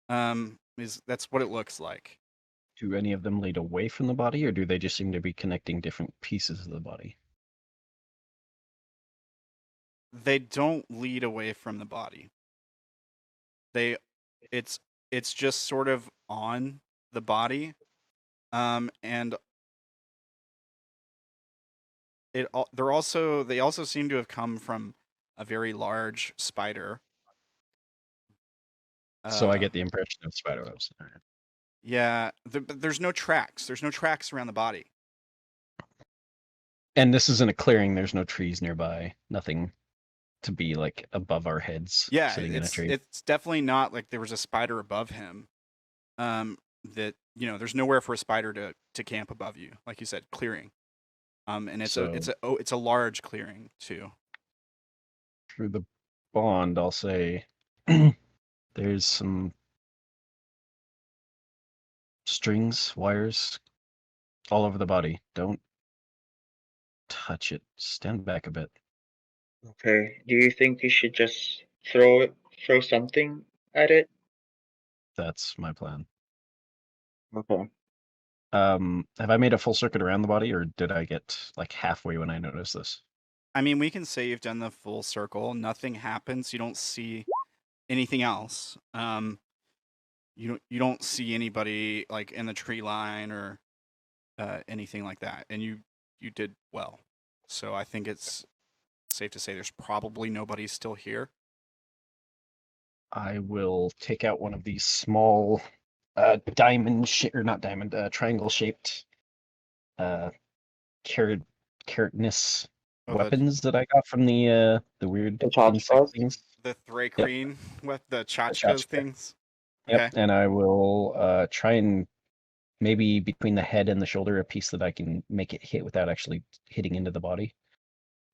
That's what it looks like. Do any of them lead away from the body, or do they just seem to be connecting different pieces of the body? They don't lead away from the body. It's just sort of on the body, and they also seem to have come from a very large spider. So I get the impression of spiderwebs. All right. Yeah, but there's no tracks. There's no tracks around the body. And this isn't a clearing. There's no trees nearby. Nothing to be like above our heads, Yeah, sitting in a tree. it's definitely not like there was a spider above him. That there's nowhere for a spider to camp above you, like you said, clearing. And it's a large clearing too. Through the bond, I'll say there's some strings, wires all over the body. Don't touch it. Stand back a bit. Okay. Do you think you should just throw something at it? That's my plan. Okay. Have I made a full circuit around the body, or did I get like halfway when I noticed this? I mean, we can say you've done the full circle. Nothing happens. You don't see anything else. You don't see anybody like in the tree line or anything like that. And you did well. So I think it's safe to say there's probably nobody still here. I will take out one of these small triangle-shaped keratinous weapons that I got from the weird The insect tchotchkes? things. The Thrakreen with the Tchotchkes tchotchke. things. Yep, Okay. and I will try and maybe between the head and the shoulder, a piece that I can make it hit without actually hitting into the body.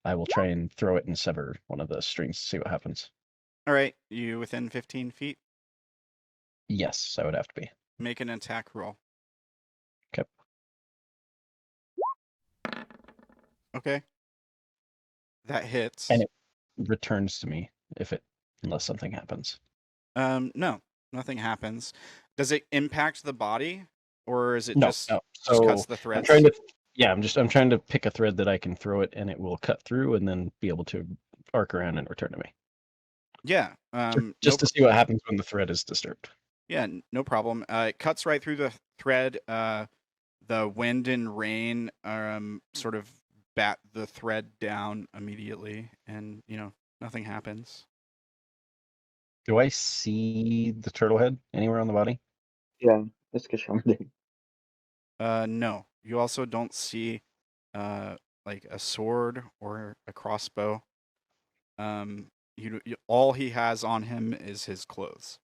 I will try and throw it and sever one of the strings to see what happens. All right. You within 15 feet? Yes, I would have to be. Make an attack roll. Okay. Okay. That hits. And it returns to me unless something happens. No. Nothing happens. Does it impact the body, or is it No, just no. just cuts So the I'm threads? trying to. Yeah, I'm trying to pick a thread that I can throw it, and it will cut through, and then be able to arc around and return to me. Yeah. Just to see what happens when the thread is disturbed. Yeah, no problem. It cuts right through the thread. The wind and rain sort of bat the thread down immediately, and nothing happens. Do I see the turtle head anywhere on the body? Yeah, that's Kshama did. No. You also don't see like a sword or a crossbow. All he has on him is his clothes.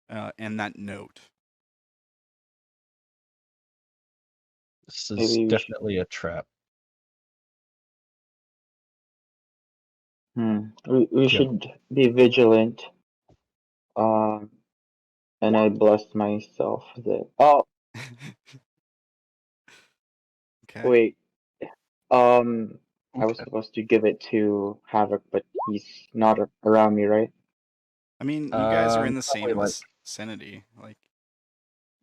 And that note. This is Maybe we should. definitely a trap. We Yeah. should be vigilant. And I blessed myself that. Oh, Okay. wait. I was Okay. supposed to give it to Havoc, but he's not around me, right? I mean, you guys are in the Probably same like vicinity. Like,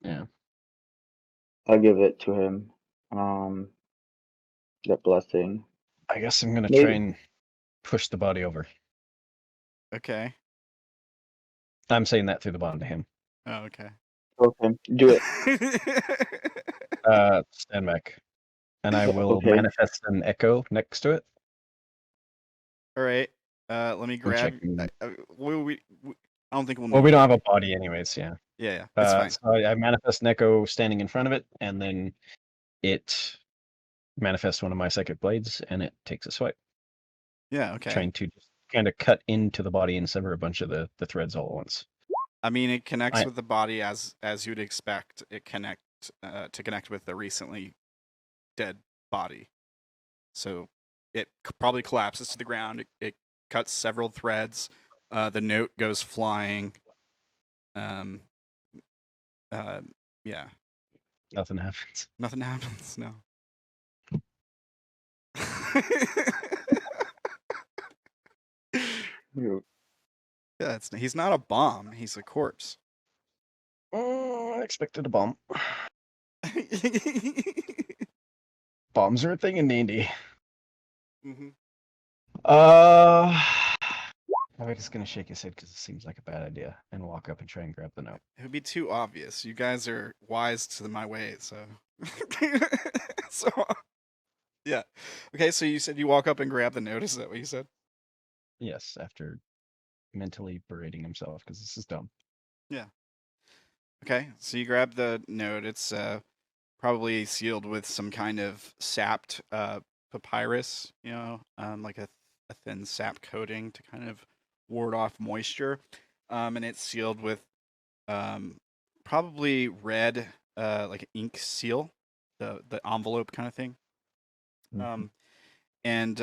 yeah. I'll give it to him. That blessing. I guess I'm gonna try Maybe. and push the body over. okay. I'm saying that through the bond to him. Oh, okay. Okay, do it. Stand back, and I will Okay. manifest an echo next to it. All right. Let me grab. checking. I don't think we'll need. Well, we it. don't have a body, anyways. Yeah. Yeah, it's fine. So I manifest an echo standing in front of it, and then it manifests one of my psychic blades, and it takes a swipe, Yeah, okay. trying to just kind of cut into the body and sever a bunch of the threads all at once. I mean, it connects with the body as you'd expect it to connect with the recently dead body. So it probably collapses to the ground. It cuts several threads. The note goes flying. Yeah. Nothing happens. Nothing happens. No. Yeah, he's not a bomb. He's a corpse. Oh, I expected a bomb. Bombs are a thing in D&D. Mm-hmm. I'm just gonna shake his head because it seems like a bad idea, and walk up and try and grab the note. It would be too obvious. You guys are wise to my ways, so. So, yeah. Okay, so you said you walk up and grab the note. Is that what you said? Yes, after mentally berating himself because this is dumb. Yeah. Okay, so you grab the note. It's probably sealed with some kind of sapped papyrus, like a thin sap coating to kind of ward off moisture. And it's sealed with probably red, like an ink seal, the envelope kind of thing. And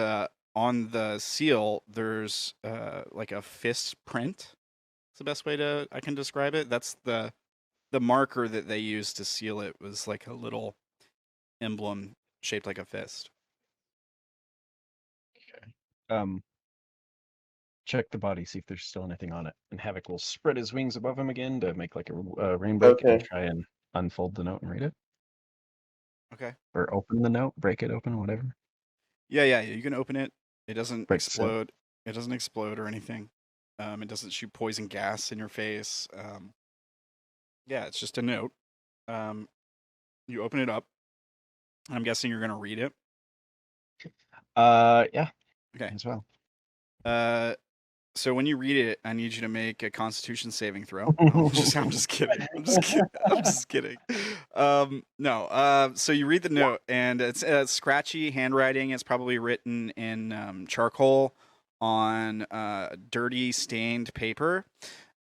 on the seal, there's like a fist print. It's the best way I can describe it. That's the marker that they used to seal it was like a little emblem shaped like a fist. Okay. Check the body, see if there's still anything on it. And Havoc will spread his wings above him again to make like a rain break and Okay. try and unfold the note and read it. Okay. Or open the note, break it open, whatever. Yeah. You can open it. It doesn't Break the seal. explode. It doesn't explode or anything. It doesn't shoot poison gas in your face. Yeah, it's just a note. You open it up. I'm guessing you're gonna read it. Yeah. Okay. As well. So when you read it, I need you to make a Constitution saving throw. I'm just kidding. I'm just kidding. No. So you read the note, and it's scratchy handwriting. It's probably written in charcoal on dirty, stained paper.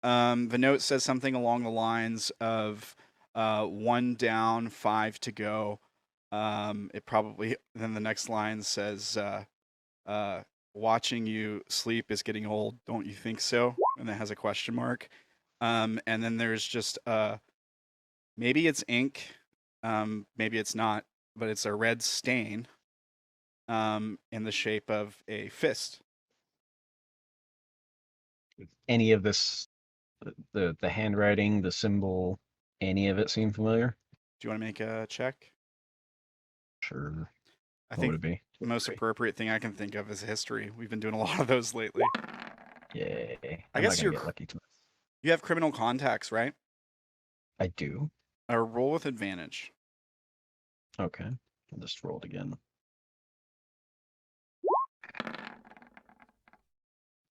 The note says something along the lines of 1 down, 5 to go. It probably then the next line says watching you sleep is getting old, don't you think so? And it has a question mark. And then there's just maybe it's ink, maybe it's not, but it's a red stain. in the shape of a fist. Any of this, the handwriting, the symbol, any of it seem familiar? Do you want to make a check? Sure. I What think would it be? the most appropriate thing I can think of is history. We've been doing a lot of those lately. Yay. I I'm guess not gonna get lucky tonight. you have criminal contacts, right? I do. Or roll with advantage. Okay. I'll just roll it again.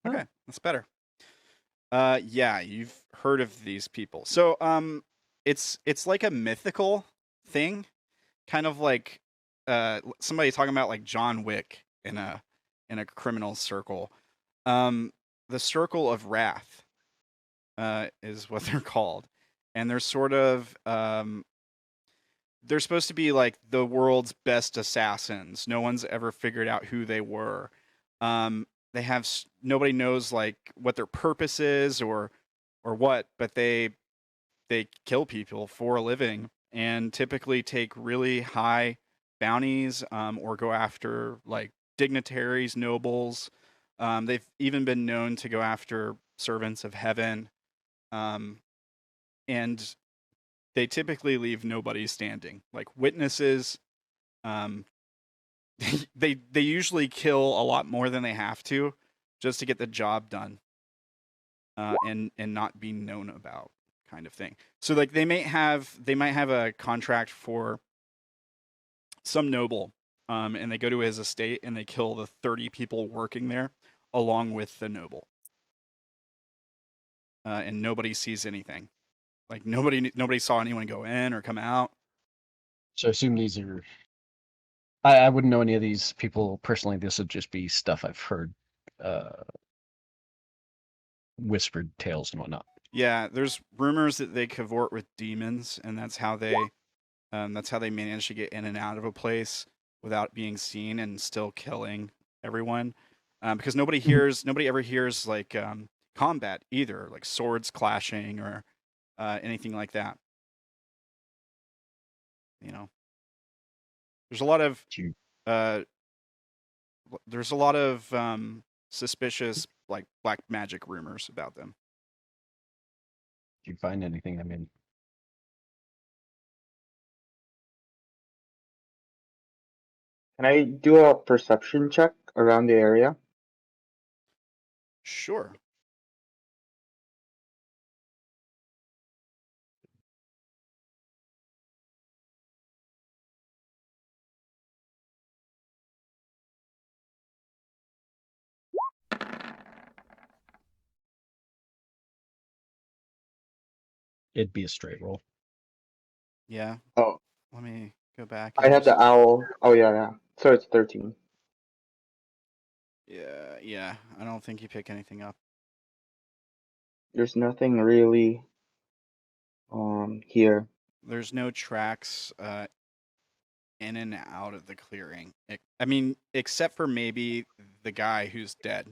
Okay, that's better. Yeah, you've heard of these people. So, it's like a mythical thing, kind of like somebody talking about like John Wick in a criminal circle. The Circle of Wrath is what they're called, and they're sort of they're supposed to be like the world's best assassins. No one's ever figured out who they were. They have nobody knows like what their purpose is or what, but they kill people for a living and typically take really high bounties or go after like dignitaries, nobles. They've even been known to go after servants of heaven, and they typically leave nobody standing, like witnesses. Um, they usually kill a lot more than they have to, just to get the job done, and not be known about, kind of thing. So like they might have a contract for some noble, and they go to his estate and they kill the 30 people working there along with the noble, and nobody sees anything. Like nobody saw anyone go in or come out. So I assume these are. I wouldn't know any of these people personally. This would just be stuff I've heard, whispered tales and whatnot. Yeah, there's rumors that they cavort with demons, and that's how they manage to get in and out of a place without being seen and still killing everyone. Because nobody ever hears like combat either, like swords clashing or anything like that. You know, there's a lot of Do suspicious like black magic rumors about them. you find anything? I mean, Can I do a perception check around the area? Sure. it'd be a straight roll. Yeah. Oh, Let me go back. I And had the owl. Oh yeah. So it's 13. Yeah. I don't think you pick anything up. There's nothing really here. There's no tracks in and out of the clearing. I mean, except for maybe the guy who's dead.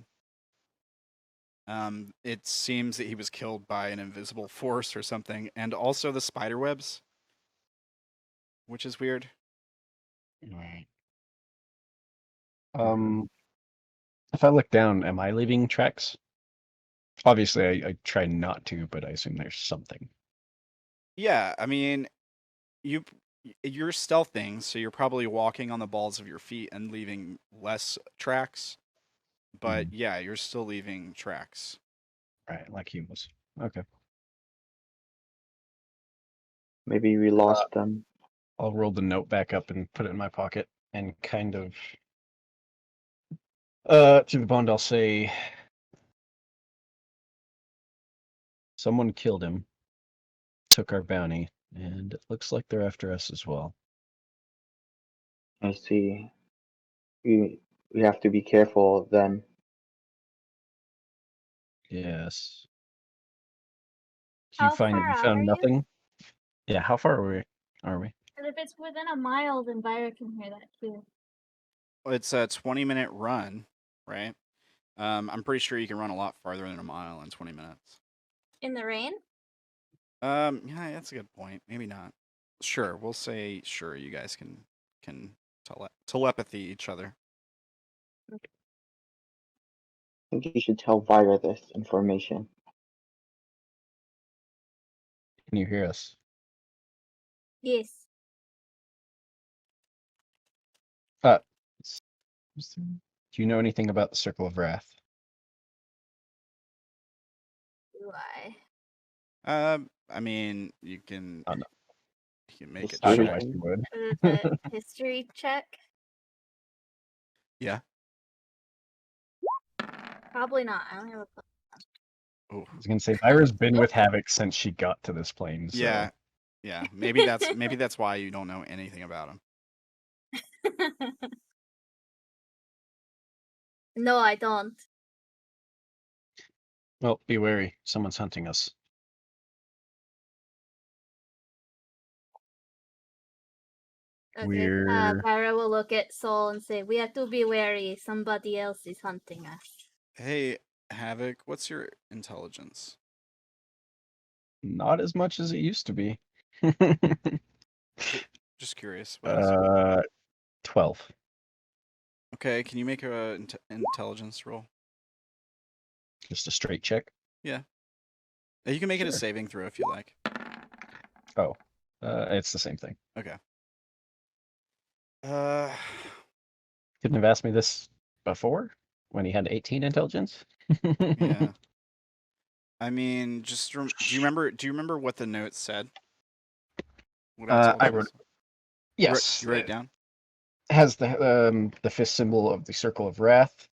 It seems that he was killed by an invisible force or something, and also the spider webs, which is weird. Right. If I look down, am I leaving tracks? Obviously, I try not to, but I assume there's something. Yeah, I mean, you're stealthing, so you're probably walking on the balls of your feet and leaving less tracks. But yeah, you're still leaving tracks. Right, like he was. Okay. Maybe we lost them. I'll roll the note back up and put it in my pocket and kind of to the bond I'll say someone killed him, took our bounty, and it looks like they're after us as well. I see. We have to be careful then. Yes. How You far out are found you? nothing? Yeah, how far are we? Because if it's within a mile, then Vaira can hear that too. It's a 20-minute run, right? I'm pretty sure you can run a lot farther than a mile in 20 minutes. In the rain? Yeah, that's a good point. Maybe not. Sure, we'll say sure. You guys can telepathy each other. I think you should tell Vaira this information. Can you hear us? Yes. Uh, do you know anything about the Circle of Wrath? Do I? I mean, you can Oh, no. make a I don't History know check. why you would. What is a history check? Yeah. Probably not. I only have a. Oh. I was gonna say Vaira's been with Havoc since she got to this plane. So. Yeah. Yeah. Maybe that's why you don't know anything about him. No, I don't. Well, be wary. Someone's hunting us. Okay. We're Vaira will look at Soul and say, "We have to be wary. Somebody else is hunting us." Hey, Havoc, what's your intelligence? not as much as it used to be. Just curious. What is it? 12. Okay, can you make a intelligence roll? Just a straight check. You can make it a Sure. saving throw if you like. Oh, it's the same thing. Okay. Couldn't have asked me this before when he had 18 intelligence. Yeah. I mean, just do you remember what the note said? What told I you? wrote. You Yes, wrote it down. has the fist symbol of the Circle of Wrath.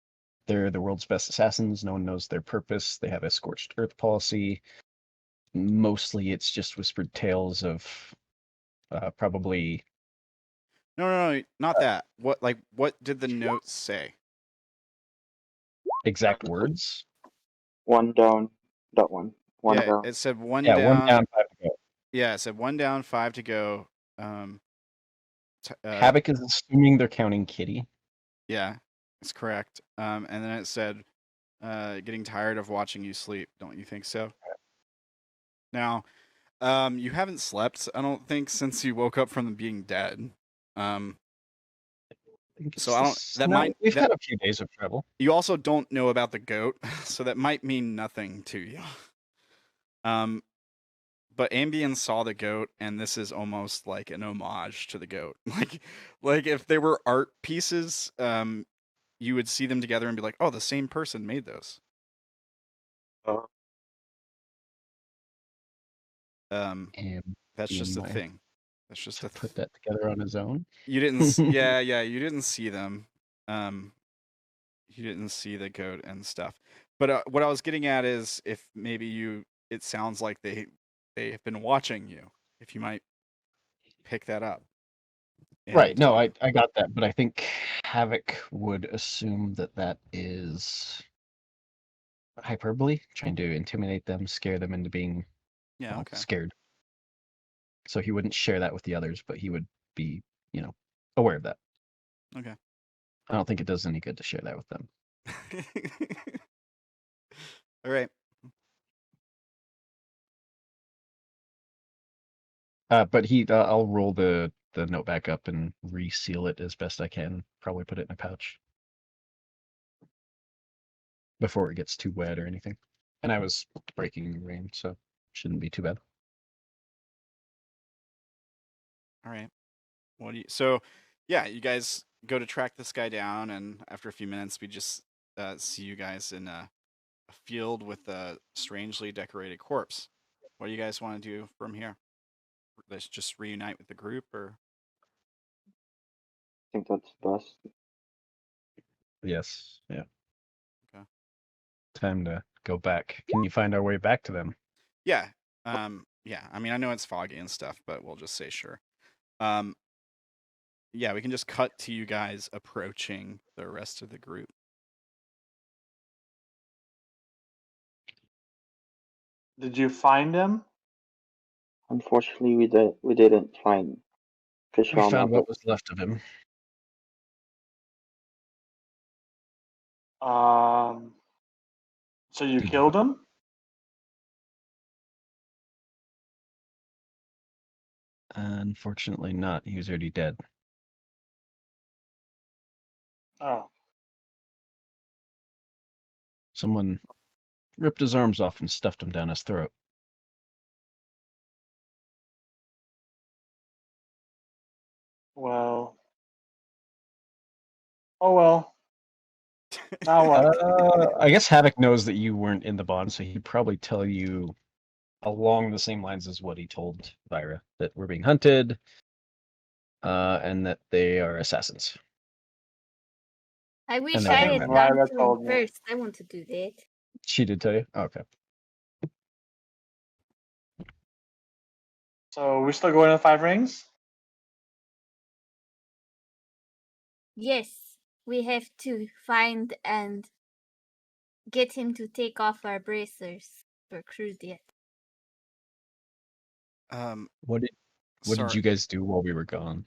They're the world's best assassins. No one knows their purpose. They have a scorched earth policy. Mostly, it's just whispered tales of probably. No, not that. What did the note say? Exact words. One down. That one. One Yeah, down. it said one Yeah, down. 1 down, 5 to go. Yeah, it said 1 down, 5 to go. Havoc is assuming they're counting Kitty. Yeah, it's correct. And then it said, getting tired of watching you sleep. Don't you think so? Now, you haven't slept, I don't think, since you woke up from being dead. So I don't. That No, might. we've That, had a few days of travel. you also don't know about the goat, so that might mean nothing to you. But Ambien saw the goat, and this is almost like an homage to the goat. Like if they were art pieces, you would see them together and be like, "Oh, the same person made those." That's just a Ambien thing. That's just a put that together on his own. You didn't. Yeah, you didn't see them. You didn't see the goat and stuff. But what I was getting at is if maybe you. It sounds like they have been watching you. If you might pick that up. Right. And, No, I got that, but I think Havoc would assume that that is hyperbole, trying to intimidate them, scare them into being Yeah. Okay. scared. So he wouldn't share that with the others, but he would be, aware of that. Okay. I don't think it does any good to share that with them. All right. But I'll roll the note back up and reseal it as best I can. Probably put it in a pouch before it gets too wet or anything. And I was breaking rain, so shouldn't be too bad. All right. So, yeah, you guys go to track this guy down, and after a few minutes, we just see you guys in a field with a strangely decorated corpse. What do you guys want to do from here? Let's just reunite with the group, or I think that's best. Yes. Yeah. Okay. Time to go back. Can you find our way back to them? yeah, yeah. I mean, I know it's foggy and stuff, but we'll just say sure. Yeah, we can just cut to you guys approaching the rest of the group. Did you find him? Unfortunately, we didn't find We Kshama, found but what was left of him. So you killed him? Unfortunately not. He was already dead. Oh. Someone ripped his arms off and stuffed him down his throat. Well. Oh well. Now what? I guess Havoc knows that you weren't in the bond, so he'd probably tell you along the same lines as what he told Vaira, that we're being hunted, and that they are assassins. I wish And I then had Vaira gone to told him me. first. I want to do that. She did tell you? Oh, okay. So we still going to the 5 rings? Yes, we have to find and get him to take off our bracers for Crude yet. What did Sorry. you guys do while we were gone?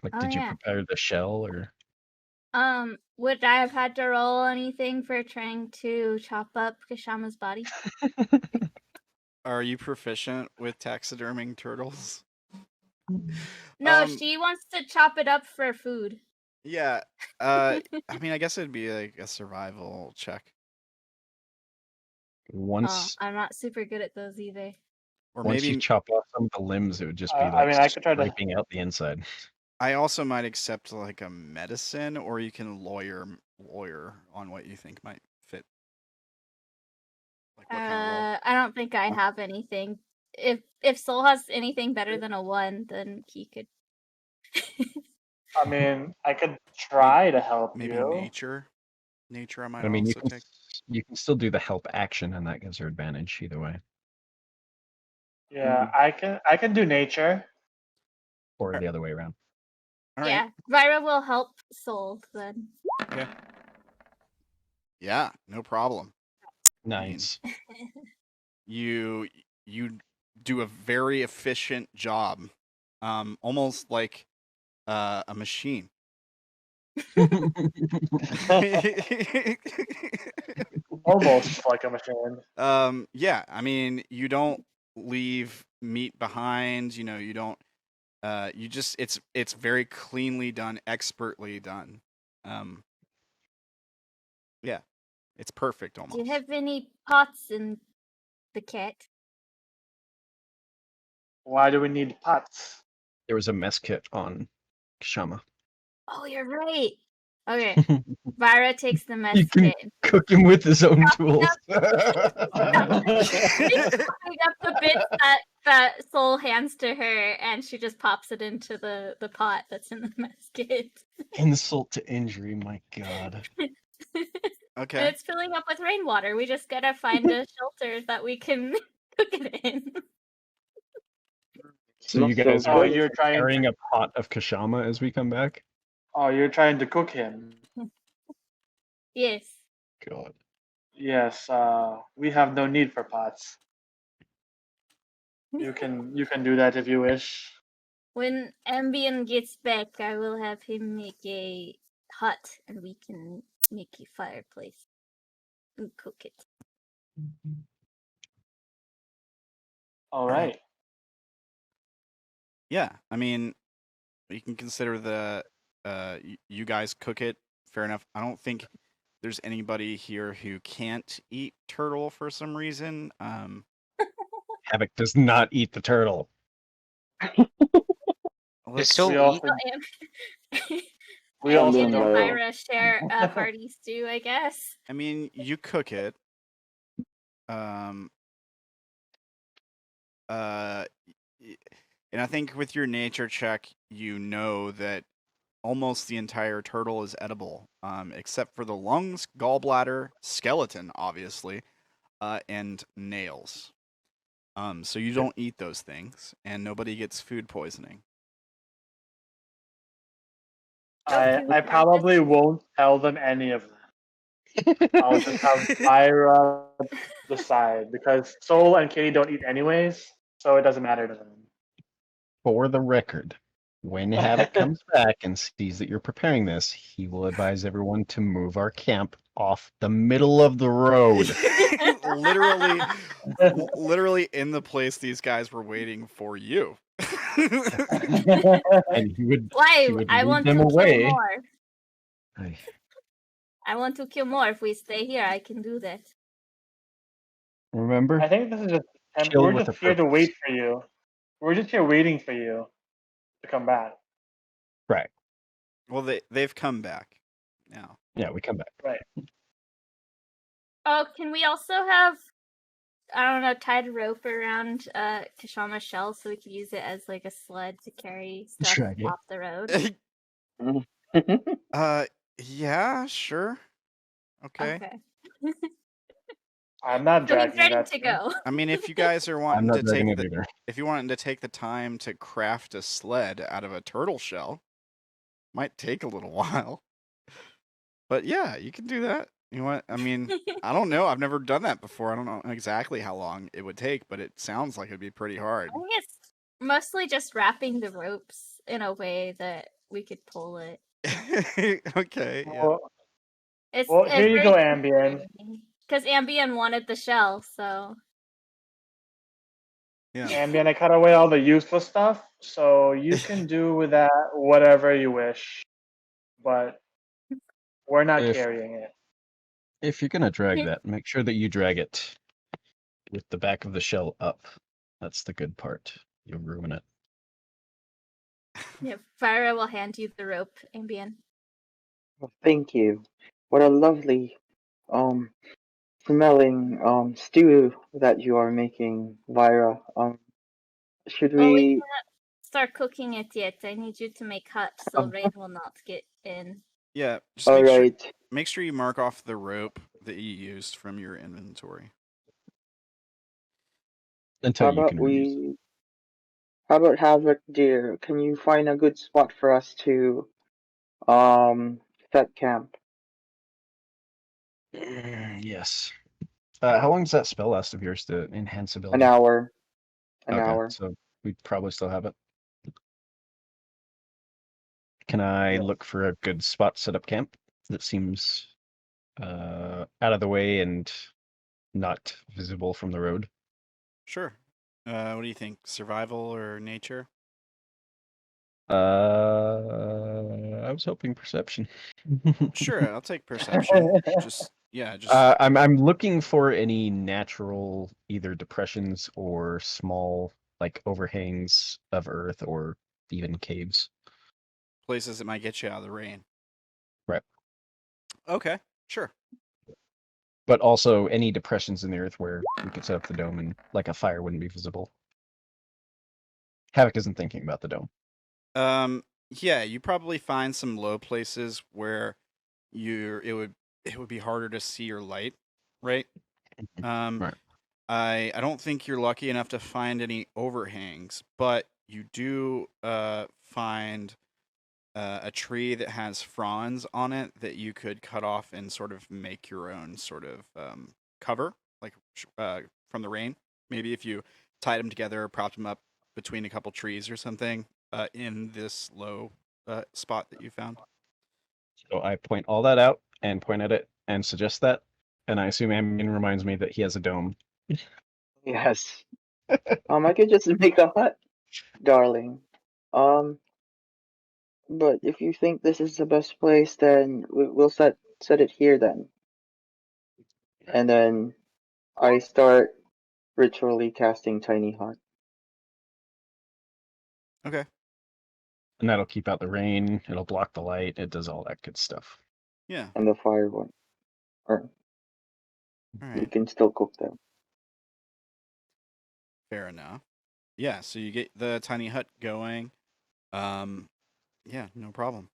Like, Oh, did you yeah. prepare the shell, or? Would I have had to roll anything for trying to chop up Kshama's body? Are you proficient with taxiderming turtles? No, she wants to chop it up for food. Yeah. I mean, I guess it'd be like a survival check, Oh, Once I'm not super good at those either. or once you maybe chop off some of the limbs, it would just be I like mean, I could try to- scraping out the inside. I also might accept like a medicine, or you can lawyer on what you think might fit. Like what kind of roll? I don't think I have anything. If Soul has anything better than a 1, then he could. I mean, I could try to help Maybe you. nature. Nature, I might I mean, also take. you can still do the help action, and that gives her advantage either way, Yeah, I can do nature. or the other way around. All right. Yeah, Vaira will help Soul then. Okay. Yeah, no problem. Nice. You do a very efficient job, almost like a machine. Almost like a machine. Yeah, I mean, you don't leave meat behind. You don't. You just it's very cleanly done, expertly done. Yeah, it's perfect almost. Do you have any pots in the kit? Why do we need pots? There was a mess kit on Kshama. Oh, you're right. Okay, Vaira takes the mess You can kit. cook him with his own tools. She's chopping up the bits that Soul hands to her, and she just pops it into the pot that's in the mess kit. Insult to injury, my god. And Okay. it's filling up with rainwater. We just gotta find a shelter that we can cook it in. So you Not guys so are Oh, good. you're trying. carrying a pot of Kshama as we come back? Oh, you're trying to cook him. Yes. God. Yes. We have no need for pots. You can do that if you wish. When Ambien gets back, I will have him make a hut, and we can make a fireplace and cook it. All right. Yeah, I mean, you can consider the you guys cook it. Fair enough. I don't think there's anybody here who can't eat turtle for some reason. Havoc does not eat the turtle. Let's still We eat? also, we I'm also doing Ambien and well. don't. Vaira share a hearty stew, I guess. I mean, you cook it. And I think with your nature check, you know that almost the entire turtle is edible, except for the lungs, gallbladder, skeleton, obviously, and nails. So you don't eat those things, and nobody gets food poisoning. I probably won't tell them any of that. I'll just have Vaira decide because Soul and Katie don't eat anyways, so it doesn't matter to them. For the record, when Havoc comes back and sees that you're preparing this, he will advise everyone to move our camp off the middle of the road. literally in the place these guys were waiting for you. And he would Why? would I lead want them to away. kill more. Ay. I want to kill more. If we stay here, I can do that. Remember? I think this is just Chill we're with just a here to purpose. wait for you. We're just here waiting for you to come back. Right. Well, they've come back now. Yeah, we come back. Right. Oh, can we also have, I don't know, tied a rope around Kshama's shell so we could use it as like a sled to carry stuff Drag it. off the road? Yeah, sure. Okay. Okay. I'm not So he's dragging ready that to thing. go. I mean, if you guys are I'm wanting not to dragging take it either. if you wanted to take the time to craft a sled out of a turtle shell, might take a little while. But yeah, you can do that. You know what? I mean, I don't know. I've never done that before. I don't know exactly how long it would take, but it sounds like it'd be pretty hard. I think it's mostly just wrapping the ropes in a way that we could pull it. Okay, yeah. Well, here you go, Ambien. Because Ambien wanted the shell, so. Yeah. Ambien, I cut away all the useless stuff, so you can do with that whatever you wish. But we're not carrying it. If you're gonna drag that, make sure that you drag it with the back of the shell up. That's the good part. You'll ruin it. Yeah, Vaira will hand you the rope, Ambien. Well, thank you. What a lovely, smelling stew that you are making, Vaira. Should Oh, we we? can't start cooking it yet. I need you to make hut so rain will not get in. Yeah, just All make sure, right. make sure you mark off the rope that you used from your inventory. Until How you about can reuse it. How about Havoc, dear? Can you find a good spot for us to set camp? Yes. How long does that spell last of yours to enhance ability? An hour. An Okay, hour. so we probably still have it. Can I look for a good spot to set up camp that seems out of the way and not visible from the road? Sure. What do you think? Survival or nature? I was hoping perception. Sure, I'll take perception. Just I'm looking for any natural either depressions or small like overhangs of earth or even caves. places that might get you out of the rain. Right. Okay, sure. But also any depressions in the earth where we could set up the dome and like a fire wouldn't be visible. Havoc isn't thinking about the dome. Yeah, you probably find some low places where it would be harder to see your light, right? Right. I don't think you're lucky enough to find any overhangs, but you do find a tree that has fronds on it that you could cut off and sort of make your own sort of cover, like from the rain. Maybe if you tied them together or propped them up between a couple trees or something in this low spot that you found. So I point all that out and point at it and suggest that, and I assume Ambien reminds me that he has a dome. Yes. I could just make a hut, darling. But if you think this is the best place, then we'll set it here then. And then I start ritually casting Tiny Hut. Okay. And that'll keep out the rain, it'll block the light, it does all that good stuff. Yeah. And the fire one. Or All we right. can still cook them. Fair enough. Yeah, so you get the tiny hut going. Yeah, no problem.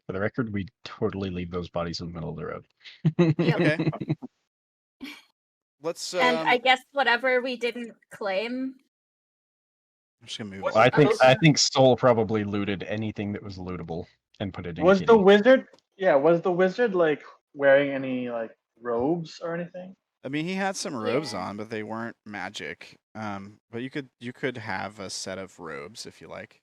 For the record, we totally leave those bodies in the middle of the road. Yep. Okay. Let's And I guess whatever we didn't claim. I'm just gonna move What- this. I think Stoll probably looted anything that was lootable and put it in Was Kitty. the wizard? Yeah, was the wizard like wearing any like robes or anything? I mean, he had some robes Yeah. on, but they weren't magic. But you could have a set of robes if you like.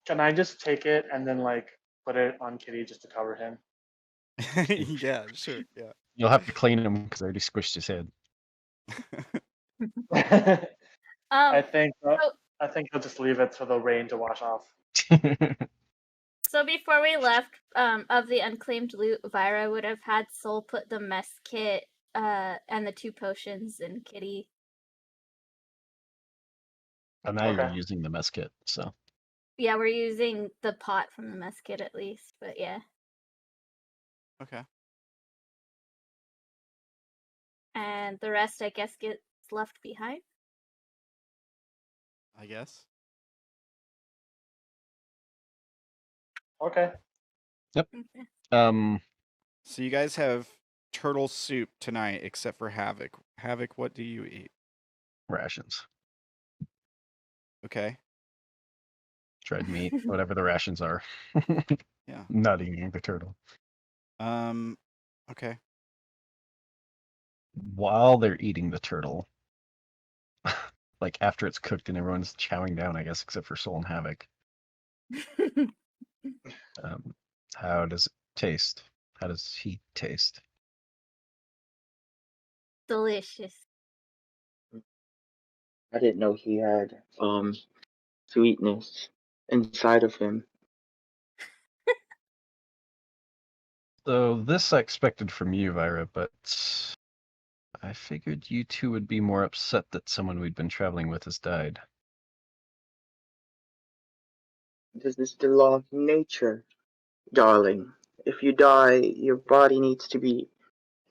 Can I just take it and then like put it on Kitty just to cover him? Yeah, sure. Yeah. You'll have to clean him because I already squished his head. I think so- I think he'll just leave it for the rain to wash off. So So before we left, of the unclaimed loot, Vaira would have had Soul put the mess kit, and the 2 potions in Kitty. And now you're Okay. using the mess kit, so Yeah, we're using the pot from the mess kit at least, but yeah. Okay. And the rest, I guess, gets left behind. I guess. Okay. Okay. So you guys have turtle soup tonight, except for Havoc. Havoc, what do you eat? rations, Okay. dried meat, whatever the rations are. Yeah. Not eating the turtle. Okay. While they're eating the turtle, like after it's cooked and everyone's chowing down, I guess, except for Soul and Havoc. How does it taste? How does he taste? Delicious. I didn't know he had sweetness inside of him. So this I expected from you, Vaira, but I figured you two would be more upset that someone we'd been traveling with has died. This is the law of nature, darling. If you die, your body needs to be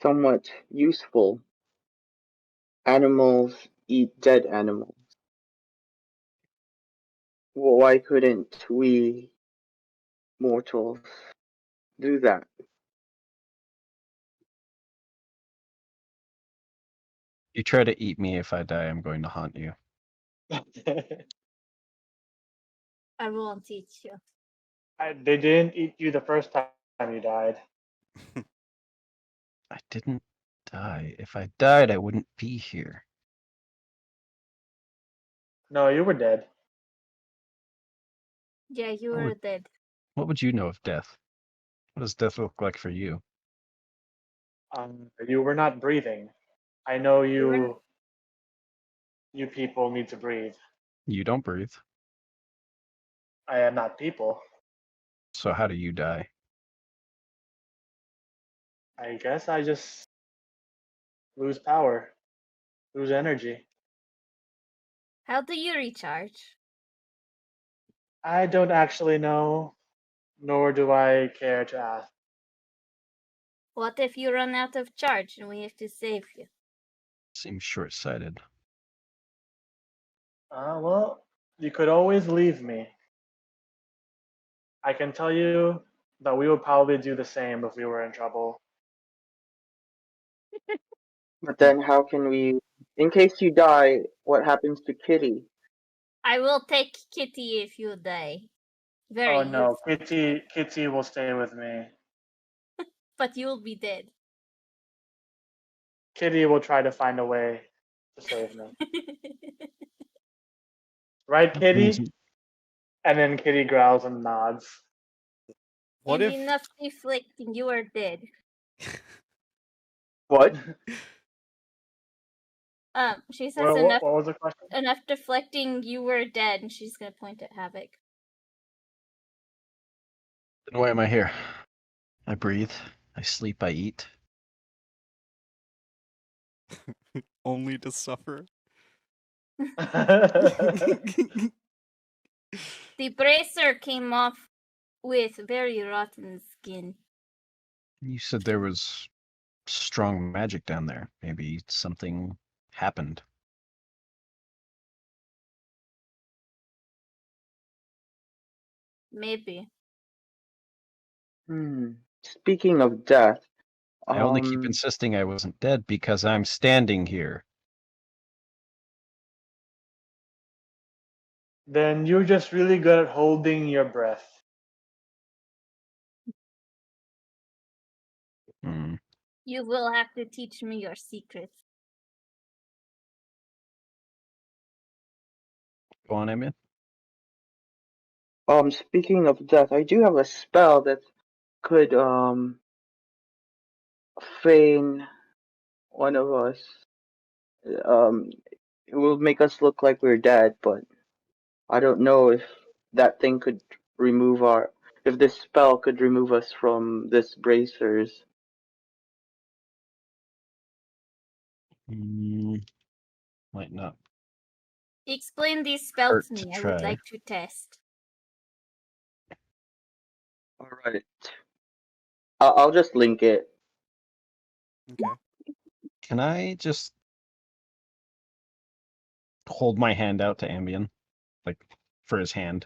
somewhat useful. Animals eat dead animals. Well, why couldn't we mortals do that? You try to eat me, if I die, I'm going to haunt you. I won't teach you. They didn't eat you the first time you died. I didn't die. If I died, I wouldn't be here. No, you were dead. Yeah, you What were would- dead. What would you know of death? What does death look like for you? You were not breathing. I know You were- you people need to breathe. You don't breathe. I am not people. So how do you die? I guess I just lose power, lose energy. How do you recharge? I don't actually know, nor do I care to ask. What if you run out of charge and we have to save you? Seems short-sighted. Well, you could always leave me. I can tell you that we would probably do the same if we were in trouble. But then how can we, in case you die, what happens to Kitty? I will take Kitty if you die. Very Oh no, useful. Kitty will stay with me. But you'll be dead. Kitty will try to find a way to save me. Right, Kitty? And then Kitty growls and nods. What and if enough deflecting, you are dead. What? She says What was the question? enough deflecting, you were dead, and she's gonna point at Havoc. Then why am I here? I breathe. I sleep. I eat. only to suffer? The bracer came off with very rotten skin. You said there was strong magic down there. Maybe something happened. Maybe. Speaking of death, I only keep insisting I wasn't dead because I'm standing here. Then you're just really good at holding your breath. Hmm. You will have to teach me your secrets. Go on, Emil. Speaking of death, I do have a spell that could feign one of us. It will make us look like we're dead, but I don't know if that thing could remove our if this spell could remove us from this bracers. Might not Explain this spell hurt to to me. I would try. like to test. All right. I'll just link it. Okay. Can I just hold my hand out to Ambien, like for his hand?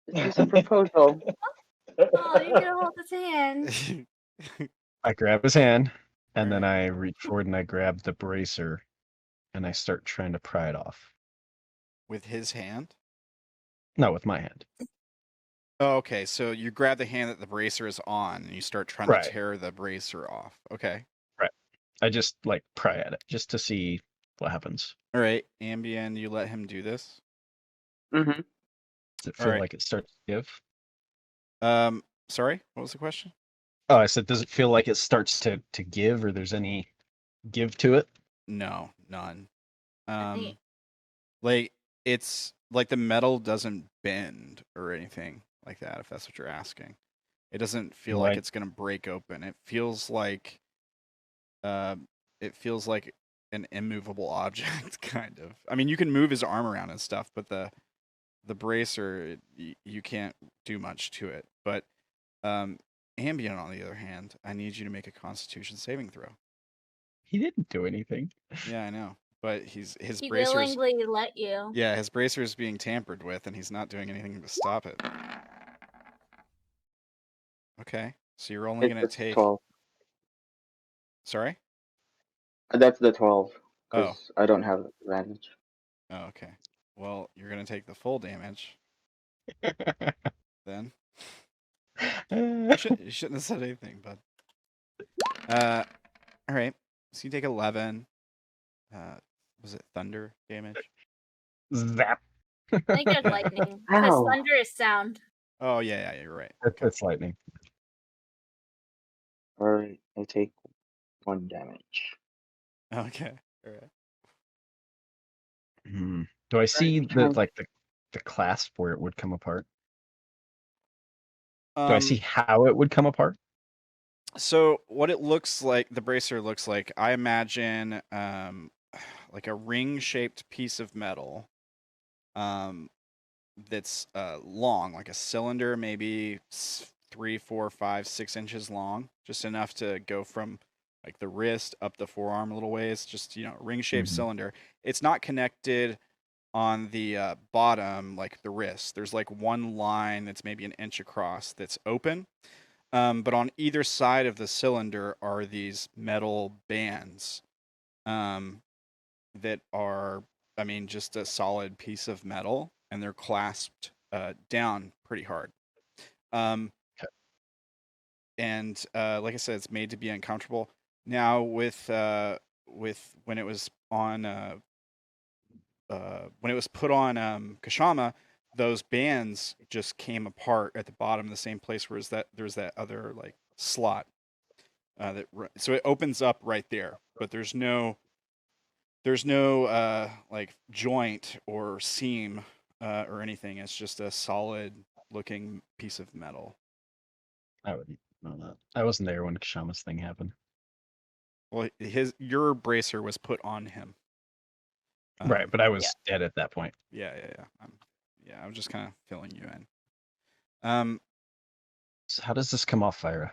This is a proposal. Oh, you're gonna hold his hand. I grab his hand, and then I reach forward and I grab the bracer, and I start trying to pry it off. With his hand? No, with my hand. Oh, okay. So you grab the hand that the bracer is on, and you start trying Right. to tear the bracer off. Okay. I just like pry at it just to see what happens. All right, Ambien, you let him do this. Mm-hmm. Does it feel Alright. like it starts to give? Sorry, what was the question? Oh, I said, does it feel like it starts to give, or there's any give to it? No, none. think- Like it's like the metal doesn't bend or anything like that. If that's what you're asking, it doesn't feel like Right. it's gonna break open. It feels like an immovable object, kind of. I mean, you can move his arm around and stuff, but the bracer, you can't do much to it. But Ambient, on the other hand, I need you to make a Constitution saving throw. He didn't do anything. Yeah, I know, but his He bracer's willingly let you. yeah, his bracer is being tampered with, and he's not doing anything to stop it. Okay, so you're only gonna It's take 12. Sorry. That's the 12. Oh. Because I don't have advantage. Oh, okay. Well, you're gonna take the full damage then. You shouldn't have said anything, bud. All right. So you take 11. Was it thunder damage? Zap. I think there's lightning. Because Ow. thunder is sound. Oh yeah, you're right. It's lightning. Alright, I take 1 damage. Okay. All right. Do I see trying- the clasp where it would come apart? Do I see Um, how it would come apart? So what it looks like, the bracer looks like, I imagine like a ring-shaped piece of metal that's long, like a cylinder, maybe 3, 4, 5, 6 inches long, just enough to go from like the wrist up the forearm a little ways, just, ring-shaped Mhm. cylinder. It's not connected on the bottom like the wrist. There's like one line that's maybe an inch across that's open. But on either side of the cylinder are these metal bands that are, I mean, just a solid piece of metal, and they're clasped down pretty hard. Okay. And like I said, it's made to be uncomfortable. Now with when it was on when it was put on Kshama, those bands just came apart at the bottom, the same place where there's that other like slot. So it opens up right there, but there's no like joint or seam or anything. It's just a solid looking piece of metal. I wouldn't know that. I wasn't there when Kshama's thing happened. Well, your bracer was put on him. Right, but I was dead at that point. Yeah. I'm just kind of filling you in. So how does this come off, Vaira?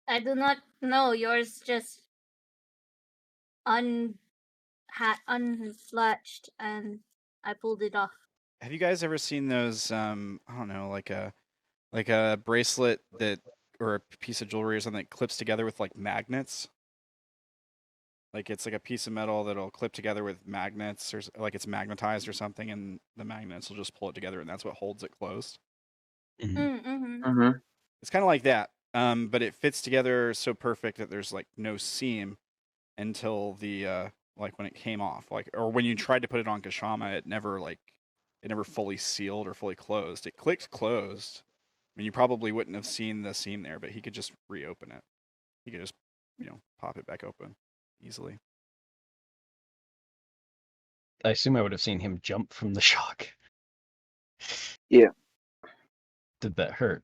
I do not know. Yours just unlatched and I pulled it off. Have you guys ever seen those? I don't know, like a bracelet that or a piece of jewelry or something that clips together with like magnets. Like it's like a piece of metal that'll clip together with magnets, or like it's magnetized or something, and the magnets will just pull it together, and that's what holds it closed. Mm-hmm. Mm-hmm. It's kind of like that, but it fits together so perfect that there's like no seam until the like when it came off, like or when you tried to put it on Kshama, it never fully sealed or fully closed. It clicked closed. I mean, you probably wouldn't have seen the seam there, but he could just reopen it. He could just pop it back open easily. I assume I would have seen him jump from the shock. Yeah. Did that hurt?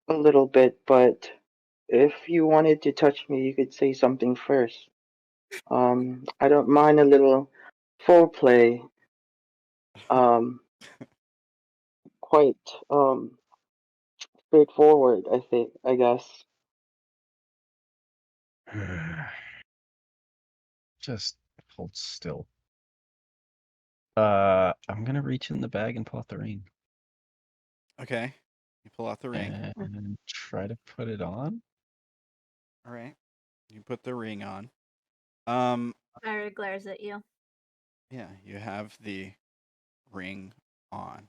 A little bit, but if you wanted to touch me, you could say something first. I don't mind a little foreplay. Quite straightforward, I guess. Just hold still. I'm gonna reach in the bag and pull out the ring Okay. You pull out the ring. and try to put it on. All right. You put the ring on. Vaira glares at you. Yeah, you have the ring on.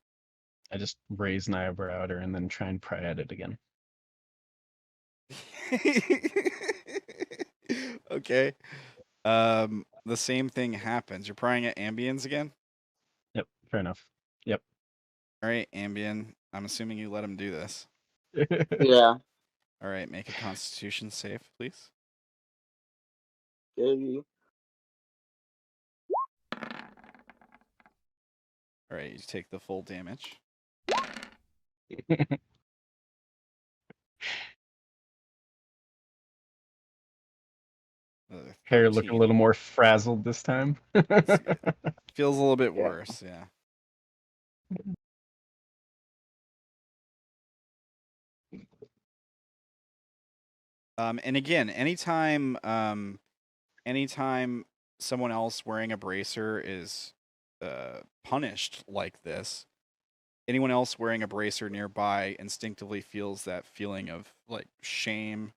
I just raise an eyebrow at her and then try and pry at it again. Okay. The same thing happens. You're prying at Ambience again? Yep, fair enough. Yep. All right, Ambien. I'm assuming you let him do this. Yeah. All right, make a constitution save, please. Okay. All right, you take the full damage. Hair look a 13. little more frazzled this time. Feels a little bit Yeah. worse, yeah. And again, anytime someone else wearing a bracer is punished like this, anyone else wearing a bracer nearby instinctively feels that feeling of like shame,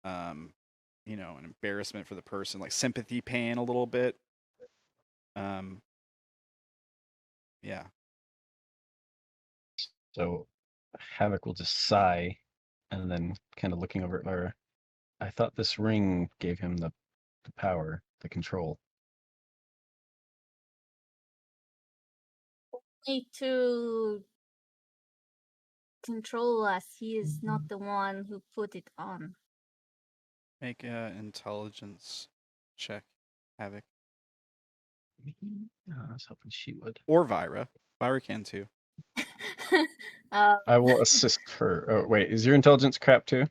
you know, an embarrassment for the person, like sympathy pain a little bit. Yeah. So Havoc will just sigh and then kind of looking over at Vaira. I thought this ring gave him the power, the control. Need to control us. He is not the one who put it on. Make a intelligence check, Havoc. Oh, I was hoping she would. Or Vaira. Vaira can too. I will assist her. Oh, wait, is your intelligence crap too?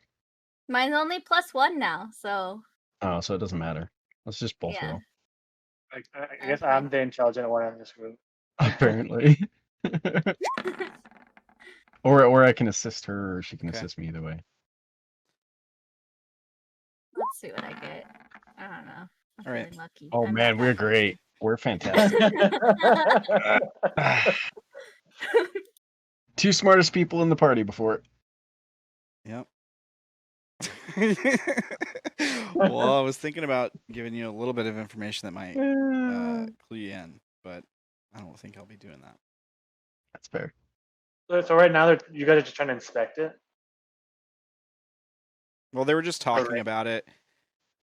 Mine's only +1 now, so Oh, so it doesn't matter. Let's just both yeah. roll. I guess Okay. I'm the intelligent one in this group. Apparently. or I can assist her, or she can Okay. assist me either way. Let's see what I get. I don't know. I'm All right. feeling lucky. Oh I'm man, not we're that great. We're fantastic. Two smartest people in the party before. Yep. Well, I was thinking about giving you a little bit of information that might clue you in, but I don't think I'll be doing that. That's fair. So right now, you guys are just trying to inspect it. Well, they were just talking Correct. about it.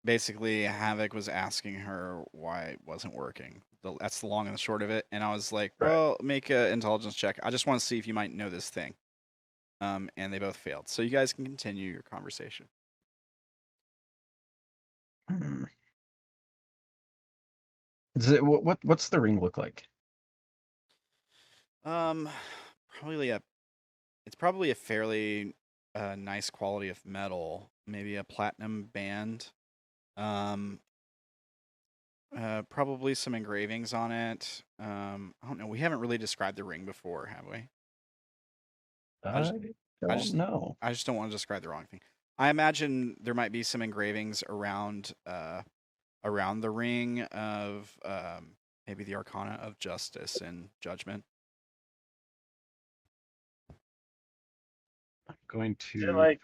Basically, Havoc was asking her why it wasn't working. That's the long and the short of it. And I was like, Right. well, make an intelligence check. I just want to see if you might know this thing. And they both failed. So you guys can continue your conversation. Is it, what's the ring look like? It's probably a fairly nice quality of metal, maybe a platinum band. Probably some engravings on it. I don't know. We haven't really described the ring before, have we? I don't know. I just don't want to describe the wrong thing. I imagine there might be some engravings around the ring of maybe the Arcana of Justice and Judgment. I'm going Is it to. like,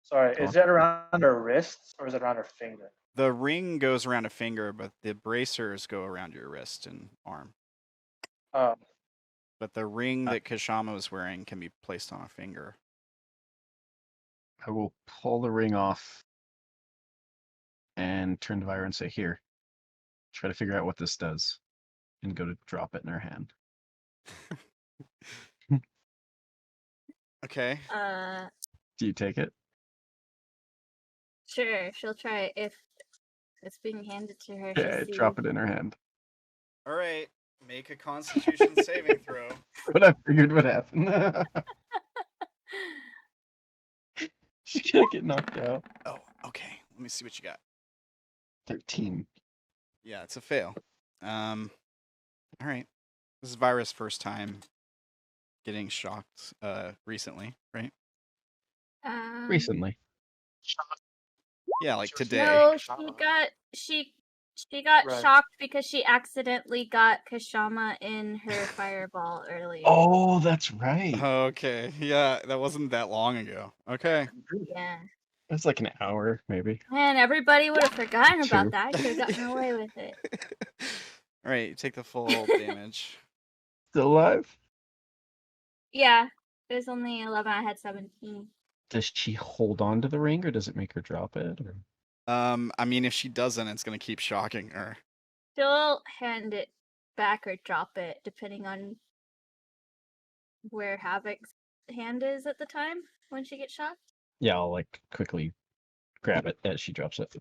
sorry, Go is it around her wrists or is it around her finger? The ring goes around a finger, but the bracers go around your wrist and arm. Oh, But the ring that Kshama was wearing can be placed on a finger. I will pull the ring off and turn to Vaira and say, "Here, try to figure out what this does," and go to drop it in her hand. Okay. Do you take it? Sure, she'll try it. If it's being handed to her, Yeah, she'll see. drop it in her hand. All right, make a Constitution saving throw. What I figured would happen. She's gonna get knocked out. Oh, okay. Let me see what you got. 13. Yeah, it's a fail. All right. This is Vaira's first time getting shocked recently, right? Recently. Yeah, like today. No, Kshama. she got Right. shocked because she accidentally got Kshama in her fireball earlier. Oh, that's right. Okay. Yeah, that wasn't that long ago. Okay. Yeah. It's like an hour, maybe. Man, everybody would have forgotten Two. about that. I could have gotten away with it. All right, you take the full damage. Still alive? Yeah. It was only 11. I had 17. Does she hold on to the ring, or does it make her drop it? Or... I mean, if she doesn't, it's gonna keep shocking her. She'll hand it back or drop it, depending on where Havoc's hand is at the time when she gets shocked. Yeah, I'll like quickly grab it as she drops it.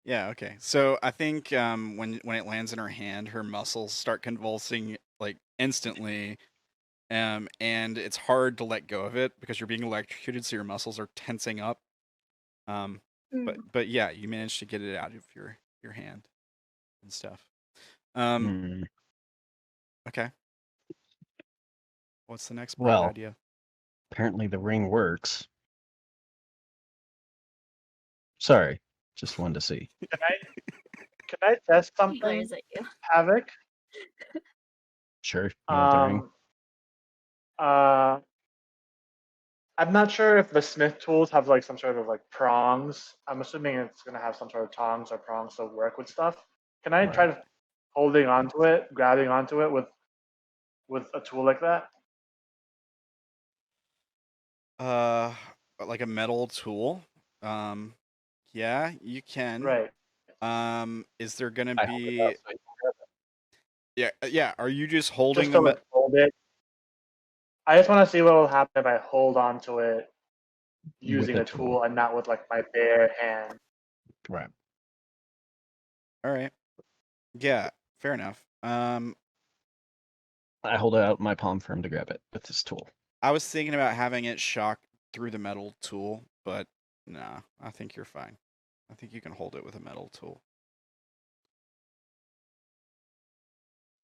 Yeah. Okay. So I think when it lands in her hand, her muscles start convulsing like instantly, and it's hard to let go of it because you're being electrocuted, so your muscles are tensing up. But yeah, you managed to get it out of your hand and stuff. Okay. What's the next bright Well, idea? apparently the ring works. Sorry, just wanted to see. Can I test He something, glares at you. Havoc? Sure, you want the ring? I'm not sure if the smith tools have like some sort of like prongs. I'm assuming it's gonna have some sort of tongs or prongs to work with stuff. Can I try to holding onto it, grabbing onto it with a tool like that? Like a metal tool. Yeah, you can. Right. Is there gonna I hold it be? out so you can grab it. Yeah. Are you just holding Just to the? like hold it. I just want to see what will happen if I hold onto it using With a tool and not with like my bare hand. Right. All right. Yeah. Fair enough. I hold it out in my palm for him to grab it with this tool. I was thinking about having it shock through the metal tool, but nah, I think you're fine. I think you can hold it with a metal tool.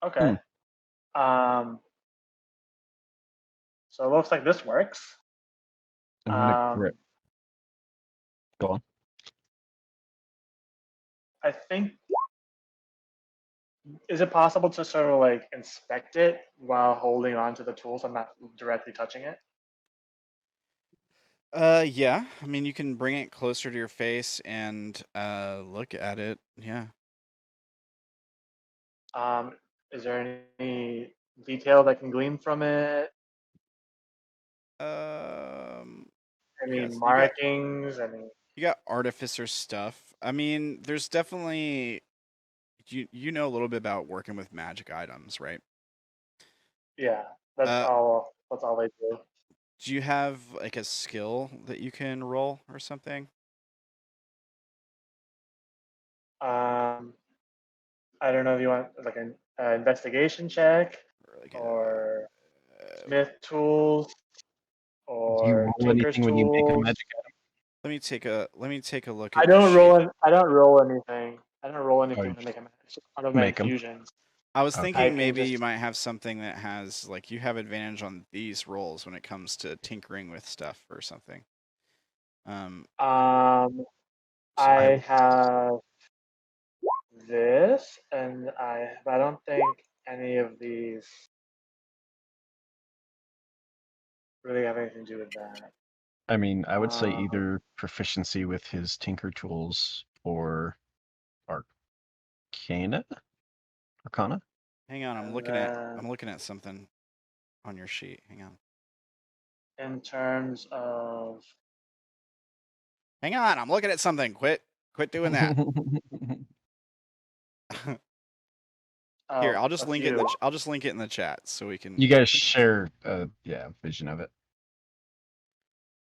Okay. So it looks like this works. I'm gonna grip. Go on. I think, is it possible to sort of like inspect it while holding onto the tool so I'm not directly touching it? Yeah. I mean, you can bring it closer to your face and look at it. Yeah. Is there any detail that can glean from it? Any yes, markings? You got Artificer stuff. I mean, there's definitely you know a little bit about working with magic items, right? Yeah, that's all. That's all they do. Do you have like a skill that you can roll or something? I don't know if you want like an investigation check Like or smith tools Do you or roll tinker's anything when you make a tools. magic item? let me take a look I at your don't sheet. roll. I don't roll anything. I don't roll anything you to make them. It's just part of my make 'em. infusions. I was Okay. thinking I can maybe you just- might have something that has like you have advantage on these rolls when it comes to tinkering with stuff or something. I have this, and I don't think any of these really have anything to do with that. I mean, I would say either proficiency with his tinker tools or arcana. Hang on, I'm looking at something on your sheet. Hang on. In terms of Hang on, I'm looking at something. Quit doing that. Here, I'll just link it. I'll just link it in the chat so we can. You guys share a vision of it.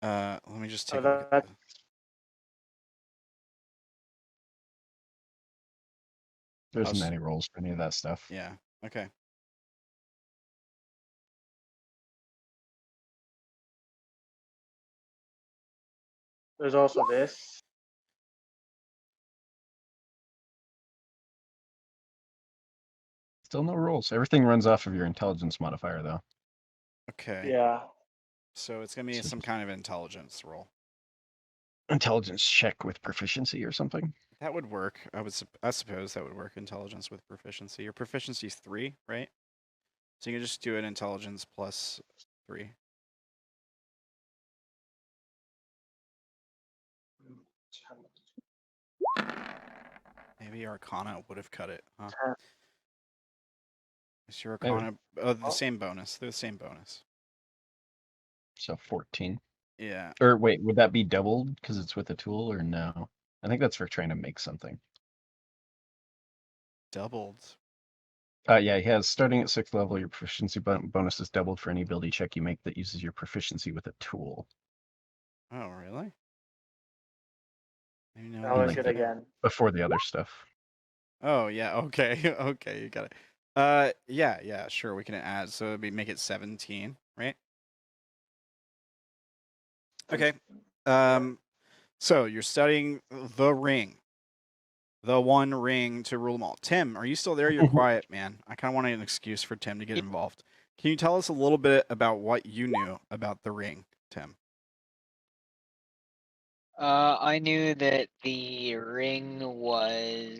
Let me just take a look at There Oh, isn't any rolls for any of that stuff. Yeah. Okay. There's also this. Still no rolls. Everything runs off of your intelligence modifier, though. Okay. Yeah. So it's gonna be So some just- kind of intelligence roll. Intelligence check with proficiency or something. That would work. I suppose that would work. Intelligence with proficiency. Your proficiency is 3, right? So you can just do an intelligence plus 3. Maybe Arcana would have cut it, huh? Is your Maybe. Arcana the same bonus? They're the same bonus. So 14. Yeah. Or wait, would that be doubled because it's with a tool or no? I think that's for trying to make something. Doubled. Yeah, he has starting at 6th level, your proficiency bonus is doubled for any ability check you make that uses your proficiency with a tool. Oh, really? Maybe now I'll I look can it get again. Before the other stuff. Oh, yeah. Okay. Okay, you got it. Yeah, sure. We can add. So it'd be make it 17, right? Okay. So you're studying the ring. The one ring to rule them all. Tim, are you still there? You're quiet, man. I kind of wanted an excuse for Tim to get involved. Can you tell us a little bit about what you knew about the ring, Tim? I knew that the ring was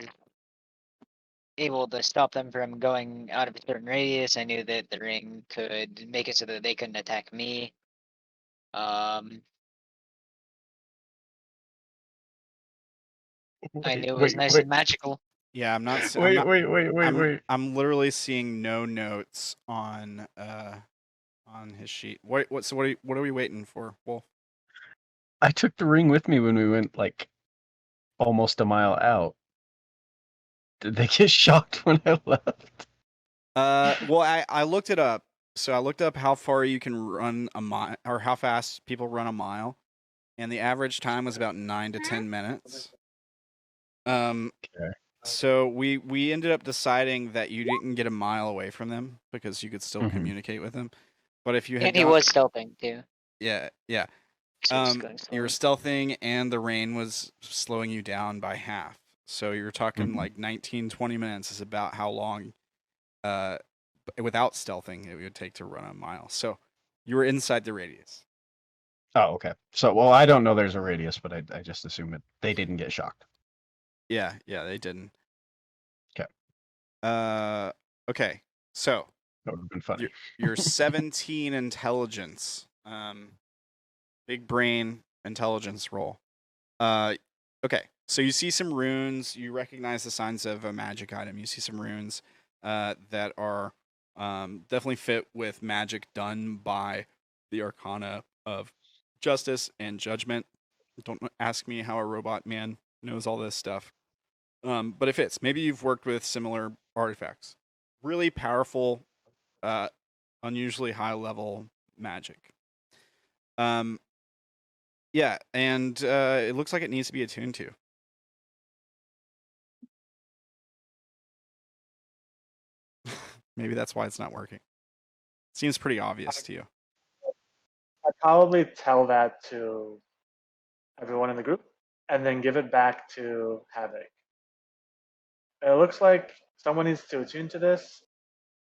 able to stop them from going out of a certain radius. I knew that the ring could make it so that they couldn't attack me. I knew it was nice and magical. Yeah, I'm not. I'm literally seeing no notes on his sheet. So what are we waiting for, Wolf? I took the ring with me when we went like almost a mile out. Did they get shocked when I left? Well, I looked it up. So I looked up how far you can run a mile, or how fast people run a mile, and the average time was about 9 to 10 minutes. Okay. So we ended up deciding that you didn't get a mile away from them because you could still Mhm. communicate with them. But if you had And he was stealthing too. yeah. So he was going You were slowly. stealthing and the rain was slowing you down by half. So you're talking Mhm. like 19, 20 minutes is about how long without stealthing it would take to run a mile. So you were inside the radius. Oh, okay. So, well, I don't know there's a radius, but I just assume they didn't get shocked. Yeah, they didn't. 'Kay. Okay. So That would have been funny. you're 17 intelligence. Big brain intelligence roll. Okay. So you see some runes. You recognize the signs of a magic item. You see some runes that are definitely fit with magic done by the Arcana of Justice and Judgment. Don't ask me how a robot man knows all this stuff. But it fits. Maybe you've worked with similar artifacts. Really powerful, unusually high level magic. Yeah, and it looks like it needs to be attuned to. Maybe that's why it's not working. Seems pretty obvious to you. I'd probably tell that to everyone in the group and then give it back to Havoc. It looks like someone needs to attune to this.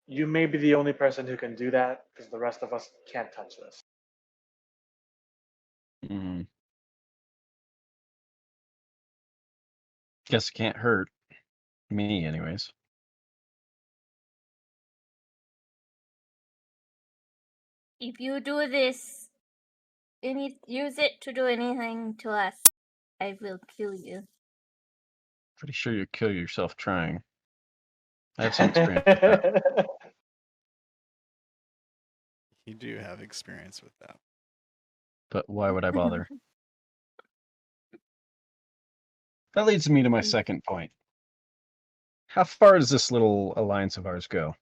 You may be the only person who can do that because the rest of us can't touch this. Mm. Guess it can't hurt me, anyways. If you do this, use it to do anything to us, I will kill you. Pretty sure you kill yourself trying. I have some experience with that. You do have experience with that. But why would I bother? That leads me to my second point. How far does this little alliance of ours go?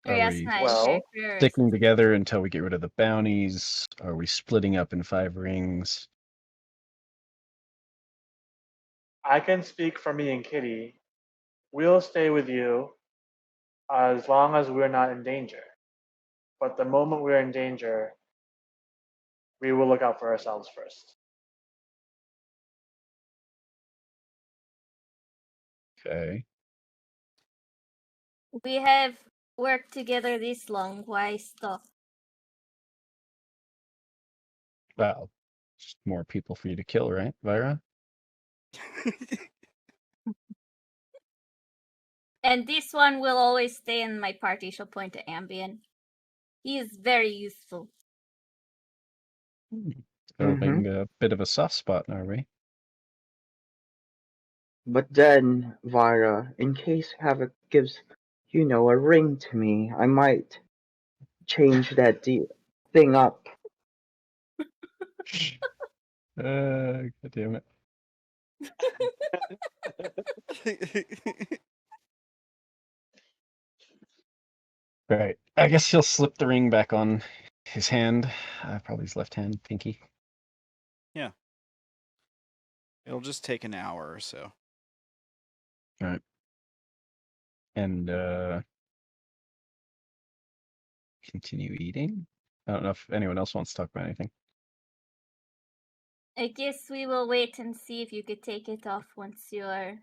Are we Well, sticking together until we get rid of the bounties? Are we splitting up in 5 rings? I can speak for me and Kitty. We'll stay with you as long as we're not in danger. But the moment we're in danger, we will look out for ourselves first. Okay. We have worked together this long. Why stop? Well, just more people for you to kill, right, Vaira? And this one will always stay in my party. She'll point to Ambien. He is very useful. Developing a bit of a soft spot, are we? But then, Vaira, in case Havoc gives, a ring to me, I might change that thing up. God damn it. Right. I guess he'll slip the ring back on his hand. Probably his left hand, pinky. It'll just take an hour or so. Right. And continue eating. I don't know if anyone else wants to talk about anything. I guess we will wait and see if you could take it off once you're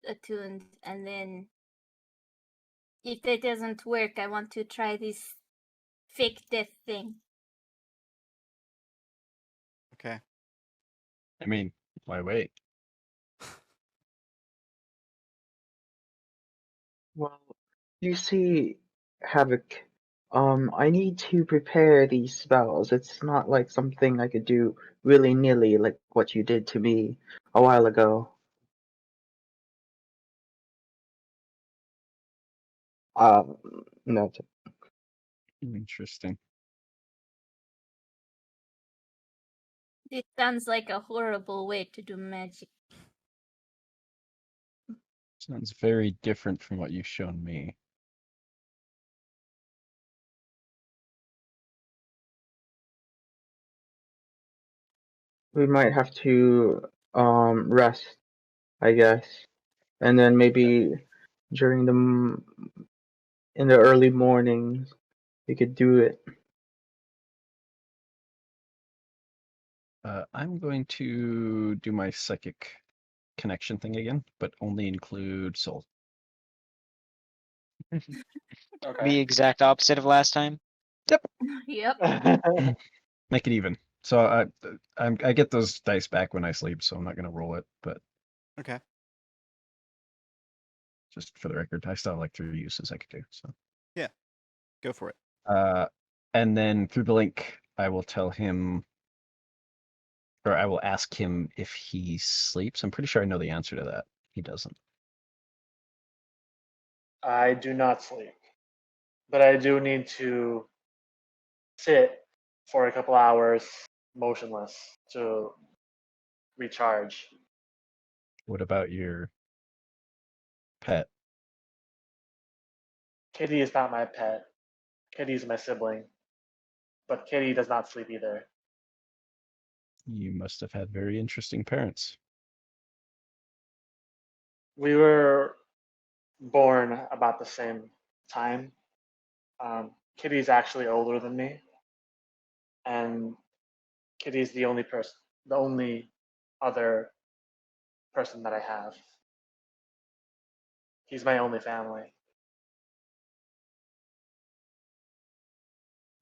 attuned, and then if that doesn't work, I want to try this fake death thing. Okay. I mean, why wait? Well, you see, Havoc, I need to prepare these spells. It's not like something I could do willy-nilly like what you did to me a while ago. No. Interesting. This sounds like a horrible way to do magic. Sounds very different from what you've shown me. We might have to rest, I guess, and then maybe during in the early mornings we could do it. I'm going to do my psychic connection thing again, but only include soul. The exact opposite of last time. Yep. Make it even. So I get those dice back when I sleep, so I'm not gonna roll it. But Okay. just for the record, I still have like 3 uses I could do. So Go for it. and then through the link, I will tell him, or I will ask him if he sleeps. I'm pretty sure I know the answer to that. He doesn't. I do not sleep, but I do need to sit for a couple hours motionless to recharge. What about your pet? Kitty is not my pet. Kitty is my sibling, but Kitty does not sleep either. You must have had very interesting parents. We were born about the same time. Kitty's actually older than me, and Kitty's the only other person that I have. He's my only family.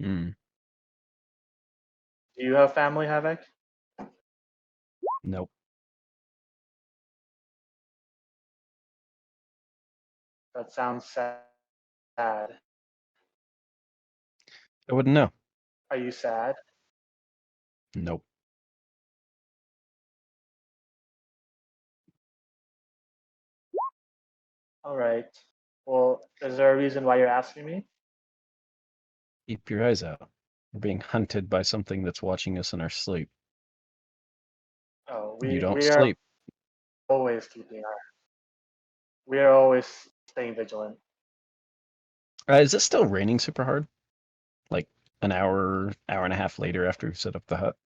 Hmm. Do you have family, Havoc? Nope. That sounds sad. I wouldn't know. Are you sad? Nope. All right. Well, is there a reason why you're asking me? Keep your eyes out. We're being hunted by something that's watching us in our sleep. Oh, You don't we are sleep. always we are always staying vigilant. Is it still raining super hard? Like an hour and a half later after we set up the hut?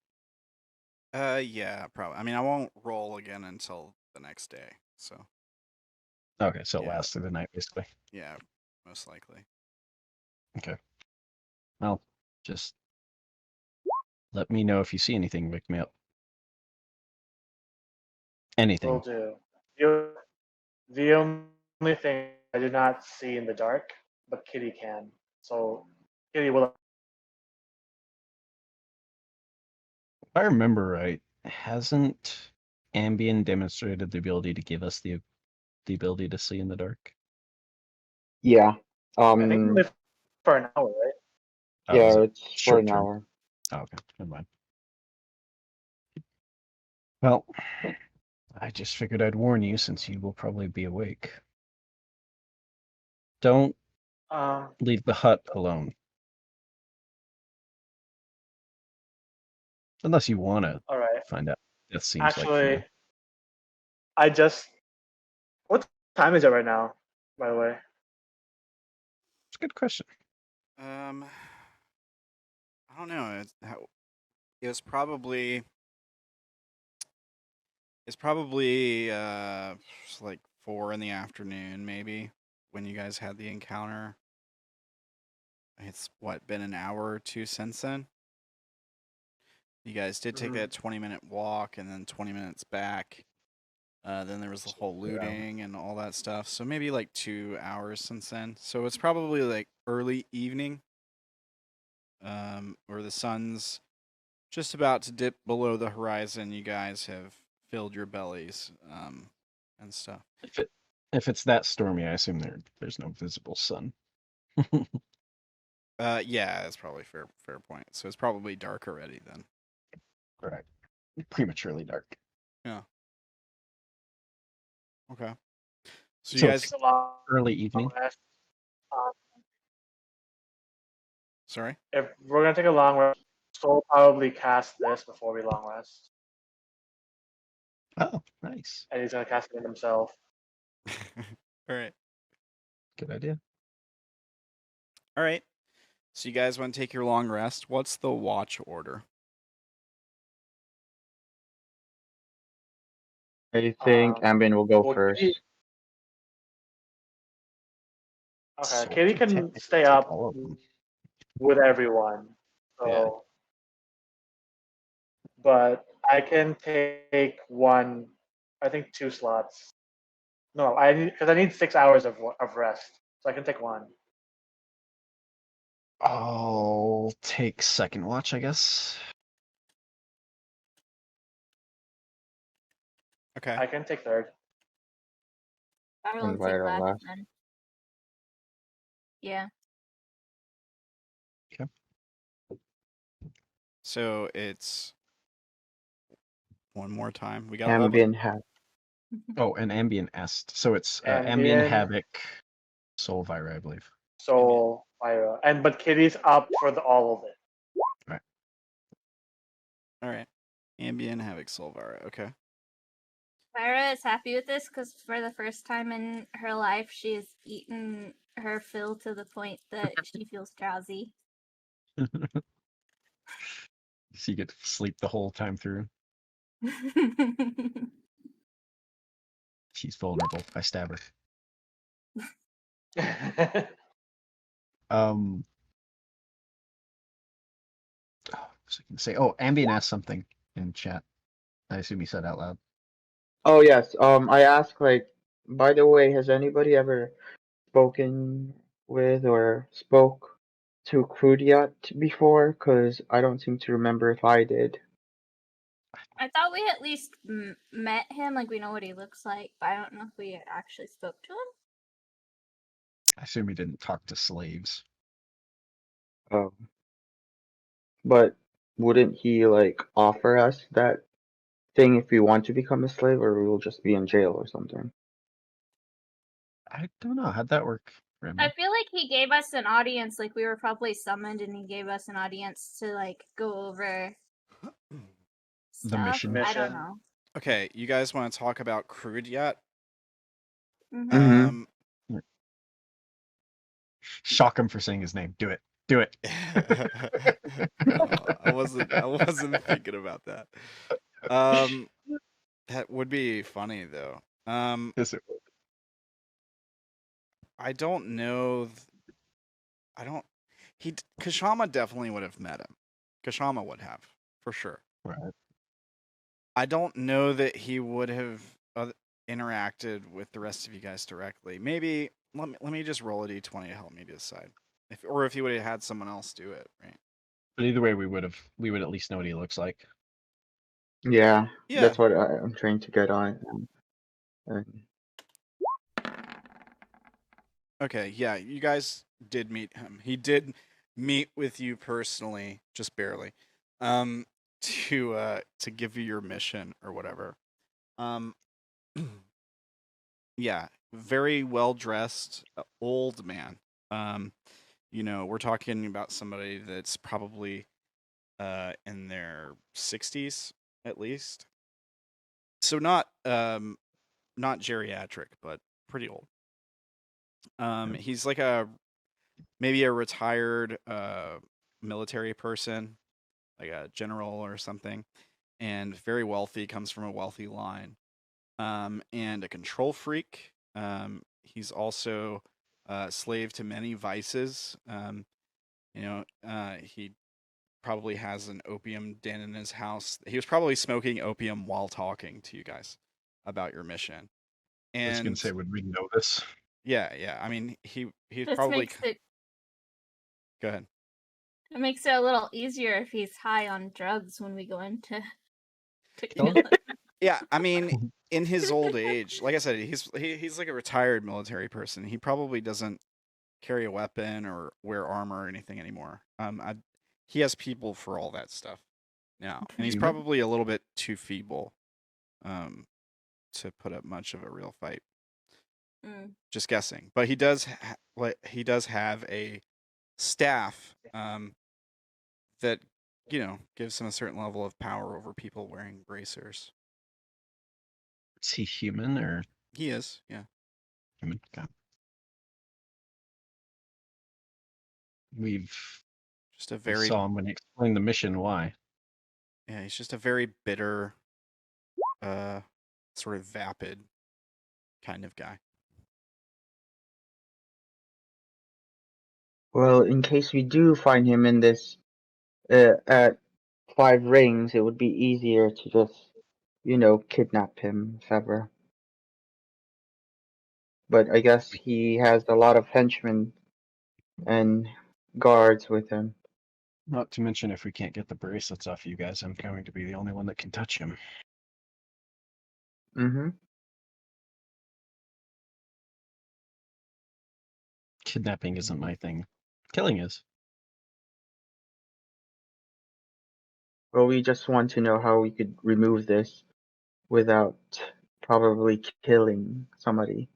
Yeah, probably. I mean, I won't roll again until the next day. So Okay, so it Yeah. lasts through the night, basically. yeah, most likely. Okay. Well, just let me know if you see anything. Wake me up. Anything. Will do. The only thing I do not see in the dark, but Kitty can. So Kitty will. If I remember right, hasn't Ambien demonstrated the ability to give us the ability to see in the dark? Yeah. I think only for an hour, right? Oh, is Yeah, it it's for short an term? hour. Oh, okay, never mind. Well, I just figured I'd warn you since you will probably be awake. Don't leave the hut alone. Unless you want to All right. find out. That seems like for Actually, you. I just. What time is it right now? By the way. It's a good question. I don't know. It was probably like 4 in the afternoon, maybe, when you guys had the encounter. It's been an hour or two since then. You guys did take that 20-minute walk and then 20 minutes back. Then there was the whole looting and all that stuff. So maybe like 2 hours since then. So it's probably like early evening, or the sun's just about to dip below the horizon. You guys have filled your bellies, and stuff. If it's that stormy, I assume there's no visible sun. Yeah, that's probably fair point. So it's probably dark already then. Correct. Prematurely dark. Yeah. Okay. So you So guys, It's a long early evening. rest. sorry. If we're gonna take a long rest, so we'll probably cast this before we long rest, Oh, nice. and he's gonna cast it himself. All right. Good idea. All right. So you guys want to take your long rest? What's the watch order? I think Ambien will go Well, first. Okay, So Kitty we can technically stay take up all of them. with everyone. So, Yeah. but I can take one. I think 2 slots. No, because I need 6 hours of rest, so I can take one. I'll take second watch, I guess. Okay. I can take third. I will And take Vaira last last. then. Yeah. So it's one more time. We got 11. Ambien hat. Oh, and Ambient Est. So it's Ambient, Ambient. Havoc, Soul Vaira, I believe. So Vaira, but Kitty's up for all of it. All right. Ambien, Havoc, Solvara. Okay. Vaira is happy with this because for the first time in her life, she has eaten her fill to the point that she feels drowsy. So you get to sleep the whole time through. She's vulnerable. I stab her. What was I gonna say? Oh, Ambient asked something in chat. I assume he said out loud. Oh yes. I asked by the way, has anybody ever spoken with or spoke to Crude yet before? Because I don't seem to remember if I did. I thought we at least met him, like we know what he looks like, but I don't know if we actually spoke to him. I assume he didn't talk to slaves. Oh. But wouldn't he offer us that thing if we want to become a slave, or we'll just be in jail or something? I don't know. How'd that work for him? I feel like he gave us an audience, like we were probably summoned and he gave us an audience to go over The stuff. mission. I don't know. Okay, you guys want to talk about Crude yet? Mm-hmm. Shock him for saying his name. Do it. Do it. No, I wasn't thinking about that. That would be funny though. Yes, it would. I don't know. Kshama definitely would have met him. Kshama would have, for sure. Right. I don't know that he would have interacted with the rest of you guys directly. Maybe let me just roll a d20 to help me decide. If he would have had someone else do it, right? But either way, we would at least know what he looks like. Yeah, Yeah. that's what I'm trying to get on. Okay, yeah, you guys did meet him. He did meet with you personally, just barely, to give you your mission or whatever. Yeah, very well dressed, old man. We're talking about somebody that's probably in their 60s at least. So not geriatric, but pretty old. He's like maybe a retired military person, like a general or something, and very wealthy, comes from a wealthy line, and a control freak. He's also a slave to many vices. He probably has an opium den in his house. He was probably smoking opium while talking to you guys about your mission. I was gonna say, would we know this? Yeah. I mean, he's This probably. makes it. Go ahead. It makes it a little easier if he's high on drugs when we go into to Kill kill him? him. Yeah, I mean, in his old age, like I said, he's like a retired military person. He probably doesn't carry a weapon or wear armor or anything anymore. He has people for all that stuff now, and he's Human? probably a little bit too feeble, to put up much of a real fight. Just guessing, but he does have a staff, that gives him a certain level of power over people wearing bracers. Is he human or He is, yeah. human? Okay. We've Just a we very saw him when he explained the mission. Why? Yeah, he's just a very bitter, sort of vapid kind of guy. Well, in case we do find him in this at 5 rings, it would be easier to just, kidnap him, if ever. But I guess he has a lot of henchmen and guards with him. Not to mention, if we can't get the bracelets off you guys, I'm going to be the only one that can touch him. Mm-hmm. Kidnapping isn't my thing. Killing is. Well, we just want to know how we could remove this without probably killing somebody.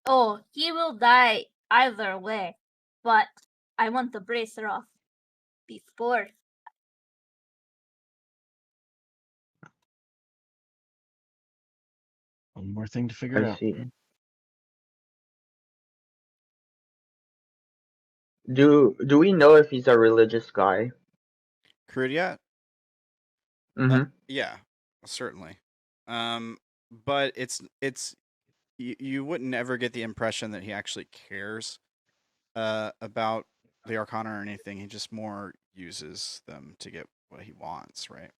Oh, he will die either way, but I want the bracer off before. One more thing to figure I out. see. Do we know if he's a religious guy? Crude yet? Mm-hmm. Yeah, certainly. But it's you wouldn't ever get the impression that he actually cares about the Arcana or anything. He just more uses them to get what he wants, right?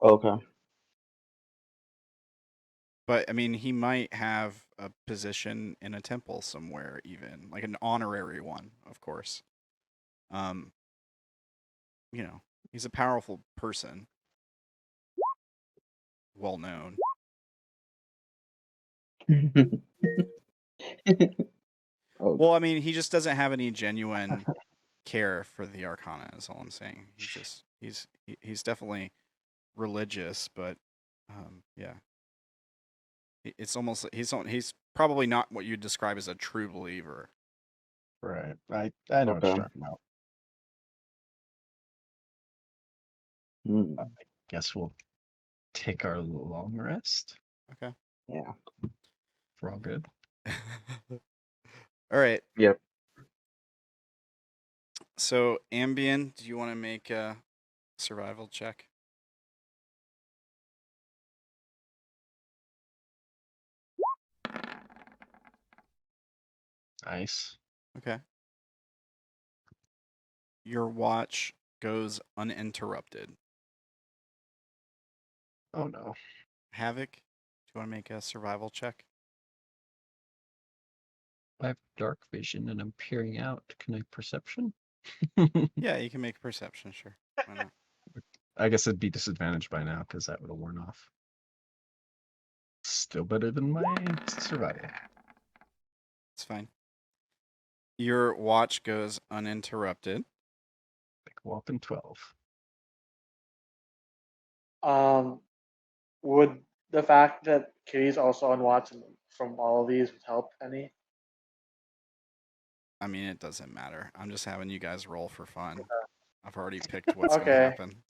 Okay. But I mean, he might have a position in a temple somewhere, even like an honorary one, of course. He's a powerful person, well known. Oh, Well, I mean, he just doesn't have any genuine care for the Arcana. Is all I'm saying. He's definitely religious, but yeah, it's almost he's probably not what you'd describe as a true believer. Right. I know what you're okay. talking about. Hmm. I guess we'll take our long rest. Okay. Yeah. We're all good. All right. Yep. So, Ambien, do you want to make survival check. Nice. Okay. Your watch goes uninterrupted. Oh no. Havoc, do you want to make a survival check? I have dark vision and I'm peering out. Can I perception? Yeah, you can make a perception, sure. Why not? I guess it'd be disadvantaged by now because that would have worn off. Still better than my survival. It's fine. Your watch goes uninterrupted. Like whopping 12. Would the fact that Kitty's also on watch from all of these help any? I mean, it doesn't matter. I'm just having you guys roll for fun. I've already picked what's going to Okay. happen.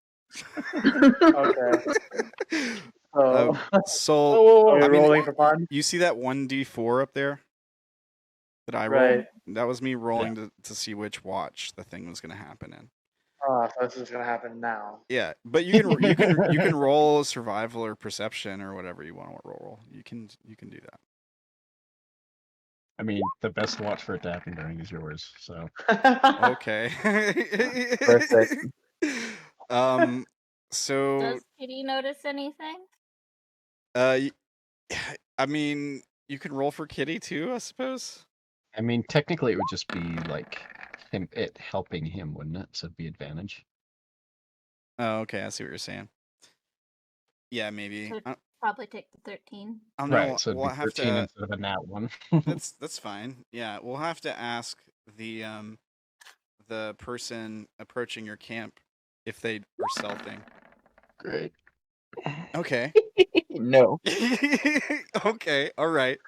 Okay. So, So, are we I mean, rolling for fun? you see that 1d4 up there that I rolled? Right. That was me rolling to see which watch the thing was going to happen in. So this is gonna happen now. Yeah, but you can roll survival or perception or whatever you want to roll. You can do that. I mean, the best watch for it to happen during is yours, so. Okay. Perfect. So Does Kitty notice anything? I mean, you can roll for Kitty too, I suppose. I mean, technically it would just be like it helping him, wouldn't it? So it'd be advantage. Oh, okay, I see what you're saying. Yeah, maybe. So probably take the 13. I don't know. Right, so it'd We'll be have 13 to. instead of a nat 1. That's fine. Yeah, we'll have to ask the person approaching your camp if they are stealthing. Great. Okay. No. Okay. All right.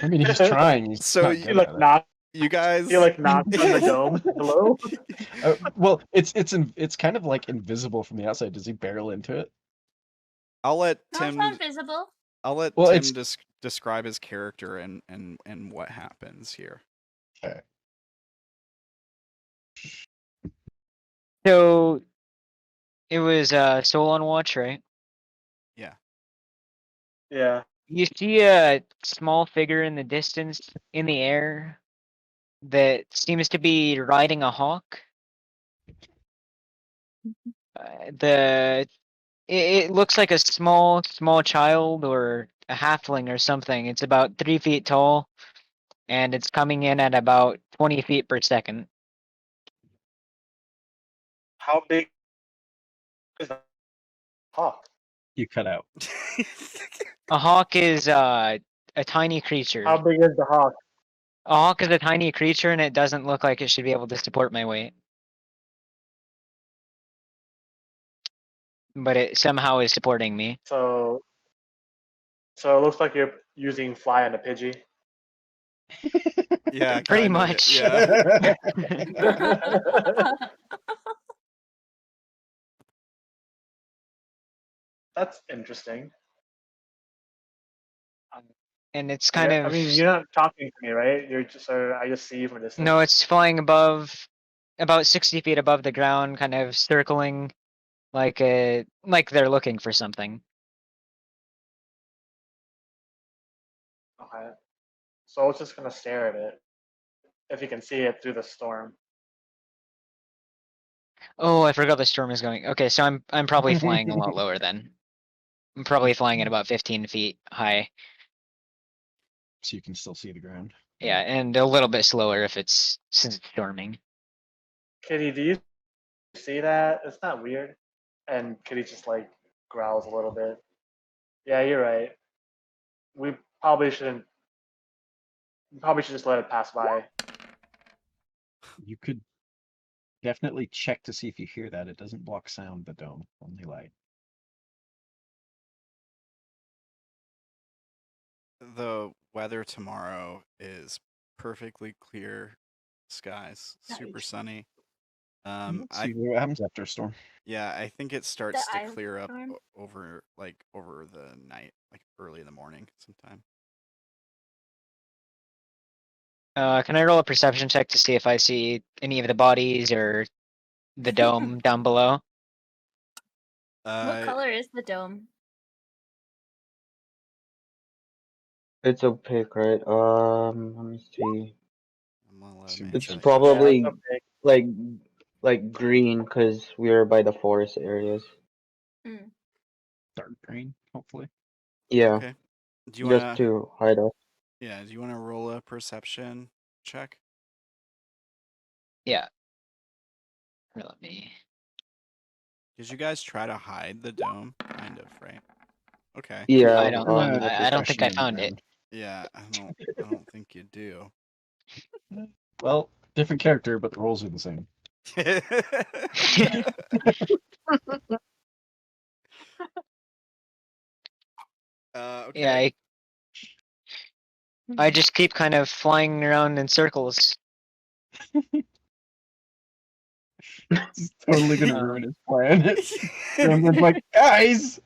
I mean, he's trying. He's So not you- good Like at it. knock. You guys. He like knocks on the dome. Hello. Well, it's kind of like invisible from the outside. Does he barrel into it? I'll let No, Tim. it's not visible. I'll let Well, Tim it's- describe his character and what happens here. Okay. So it was Soul on watch, right? Yeah. You see a small figure in the distance in the air that seems to be riding a hawk. It looks like a small child or a halfling or something. It's about 3 feet tall, and it's coming in at about 20 feet per second. How big is the hawk? You cut out. A hawk is a tiny creature. How big is the hawk? A hawk is a tiny creature, and it doesn't look like it should be able to support my weight. But it somehow is supporting me. So it looks like you're using fly on a Pidgey. Yeah, Pretty kinda, much. Yeah. That's interesting. And it's kind of I mean, you're not talking to me, right? You're just. I just see you from a distance. no, it's flying above, about 60 feet above the ground, kind of circling like they're looking for something. Okay. So it's just gonna stare at it. If you can see it through the storm. Oh, I forgot the storm is going. Okay, so I'm probably flying a lot lower then. I'm probably flying at about 15 feet high. So you can still see the ground. Yeah, and a little bit slower if it's since it's storming. Kitty, do you see that? It's not weird. And Kitty just like growls a little bit. Yeah, you're right. We probably shouldn't. We probably should just let it pass by. You could definitely check to see if you hear that. It doesn't block sound, the dome, only light. The weather tomorrow is perfectly clear skies, super Nice. sunny. Let's see what happens after a storm. Yeah, I think it starts The to island clear up storm? over the night, like early in the morning sometime. Can I roll a perception check to see if I see any of the bodies or the dome down below? What color is the dome? It's opaque, right? Let me see. I'm gonna let Seems May It's like- finish. probably Yeah, it's okay. like green because we're by the forest areas. Dark green, hopefully. Yeah, Okay. Do you just wanna? to hide us. Yeah. Do you wanna roll a perception check? Yeah. Here, let me. Did you guys try to hide the dome? Kind of, right? Okay. Yeah, I don't. on the I don't think I Discretion found it. and- Yeah. I don't think you do. Well, different character, but the roles are the same. Okay. Yeah, I just keep kind of flying around in circles. It's totally gonna Um, ruin his plan. Ramblin's like, guys!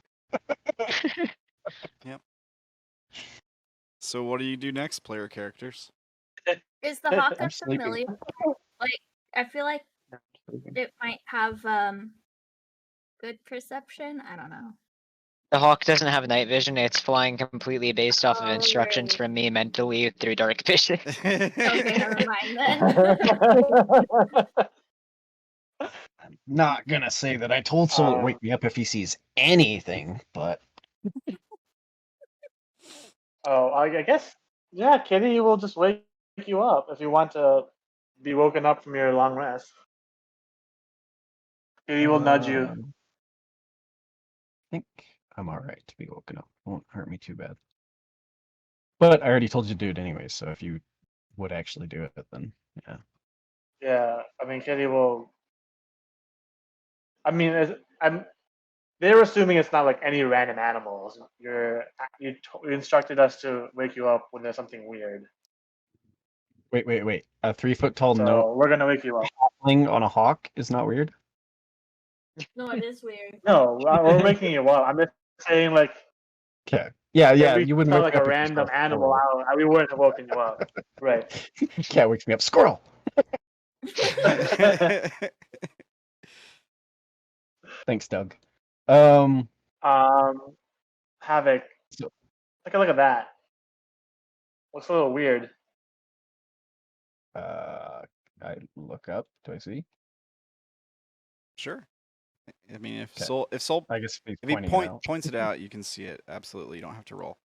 So what do you do next, player characters? Is the hawk I'm a sleeping. familiar? Like, I feel like it might have good perception. I don't know. The hawk doesn't have night vision. It's flying completely based off of Oh, instructions right. from me mentally through dark vision. Okay, never mind then. I'm not gonna say that I told Soul to wake me up if he sees anything, but Oh, I guess. Yeah, Kitty will just wake you up if you want to be woken up from your long rest. Kitty will nudge you. I think I'm alright to be woken up. Won't hurt me too bad. But I already told you to do it anyway, so if you would actually do it, then yeah. Yeah, I mean, Kitty will. I mean, they're assuming it's not like any random animals. You instructed us to wake you up when there's something weird. Wait. A 3-foot tall So we're gonna wake you up. notling on a hawk is not weird? No, it is weird. No, we're waking you up. I'm just saying, like, Okay. Yeah, if we you wouldn't felt wake like me a up if you saw random animal squirrel. out, we wouldn't have woken you up. Right. Cat wakes me up. Squirrel! Thanks, Doug. Havoc. So- Take a look at that. Looks a little weird. I look up. Do I see? Sure. I mean, if Okay. Soul I guess he's if he pointing it out. points it out, you can see it. Absolutely, you don't have to roll.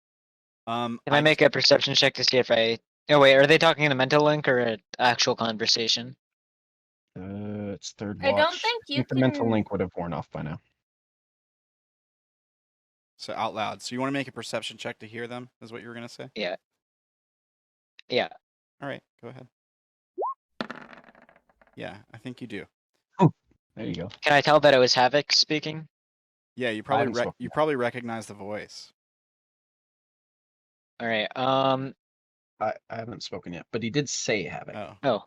Can I make a perception check to see if I? Oh wait, are they talking in a mental link or an actual conversation? It's third I watch. don't think you the mental can- link would have worn off by now. So out loud. So you want to make a perception check to hear them? Is what you were gonna say? Yeah. Yeah. All right, go ahead. Yeah, I think you do. There you go. Can I tell that it was Havoc speaking? Yeah, you haven't spoken you yet. probably recognize the voice. All right. I haven't spoken yet, but he did say Havoc. Oh.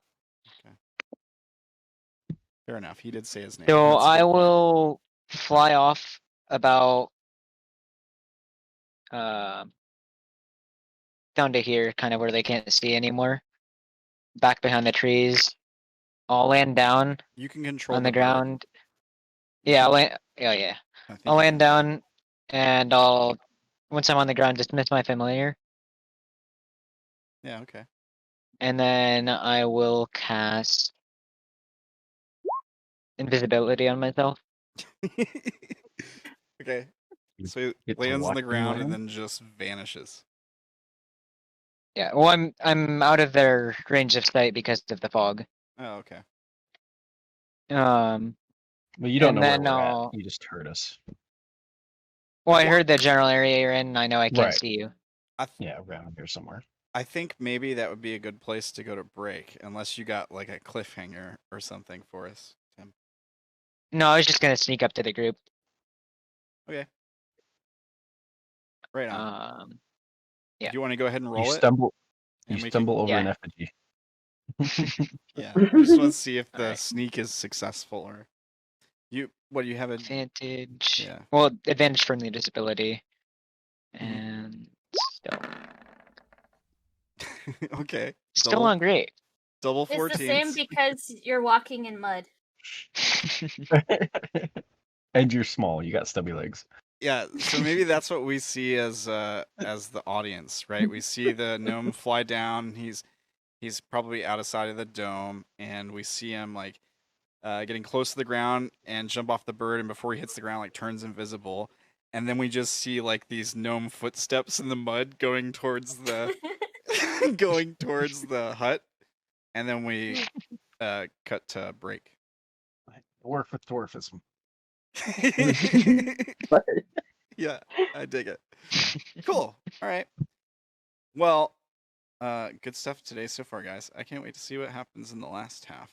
Fair enough. He did say his name. So That's a I good point. will fly off about down to here, kind of where they can't see anymore. Back behind the trees. I'll land down You can control on the bird. ground. You Yeah, can- I'll land. Oh yeah. I think I'll you land can. down, and I'll once I'm on the ground, dismiss my familiar, Yeah. Okay. and then I will cast invisibility on myself. Okay. You So he get to lands on watch the him ground and land? then just vanishes. Yeah, well, I'm out of their range of sight because of the fog. Oh, okay. Um, Well, you don't and know where then we're I'll. at. You just heard us. Well, I heard the general area you're in. I know I can't Right. see you. Yeah, around here somewhere. I think maybe that would be a good place to go to break, unless you got like a cliffhanger or something for us, Tim. No, I was just gonna sneak up to the group. Okay. Right on. Yeah. Do you want to go ahead and You roll it? stumble. And You we stumble over an Yeah. effigy. Yeah. I just want to see if the Alright. sneak is successful or you. What do you have? Advantage. Yeah. Well, advantage from the disability. Mhm. And Okay. still not great. Double It's the same 14s. because you're walking in mud. And you're small. You got stubby legs. Yeah, so maybe that's what we see as the audience, right? We see the gnome fly down. He's probably out of sight of the dome, and we see him like getting close to the ground and jump off the bird, and before he hits the ground, like turns invisible. And then we just see like these gnome footsteps in the mud going towards the going towards the hut, and then we cut to break. Dwarf with dwarfism. Yeah, I dig it. Cool. All right. Well, good stuff today so far, guys. I can't wait to see what happens in the last half.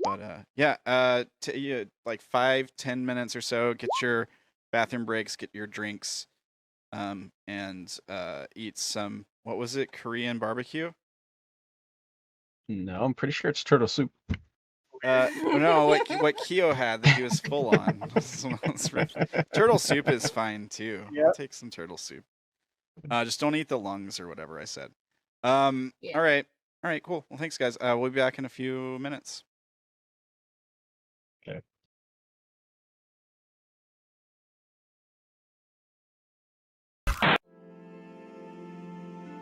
But yeah, like 5-10 minutes or so. Get your bathroom breaks, get your drinks, and eat some. What was it? Korean barbecue? No, I'm pretty sure it's turtle soup. No, what Keo had that he was full on. Turtle soup is fine too. Yep. I'll take some turtle soup. Just don't eat the lungs or whatever I said. Yeah. All right, cool. Well, thanks, guys. We'll be back in a few minutes. Okay.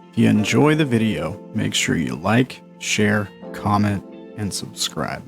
If you enjoy the video, make sure you like, share, comment, and subscribe.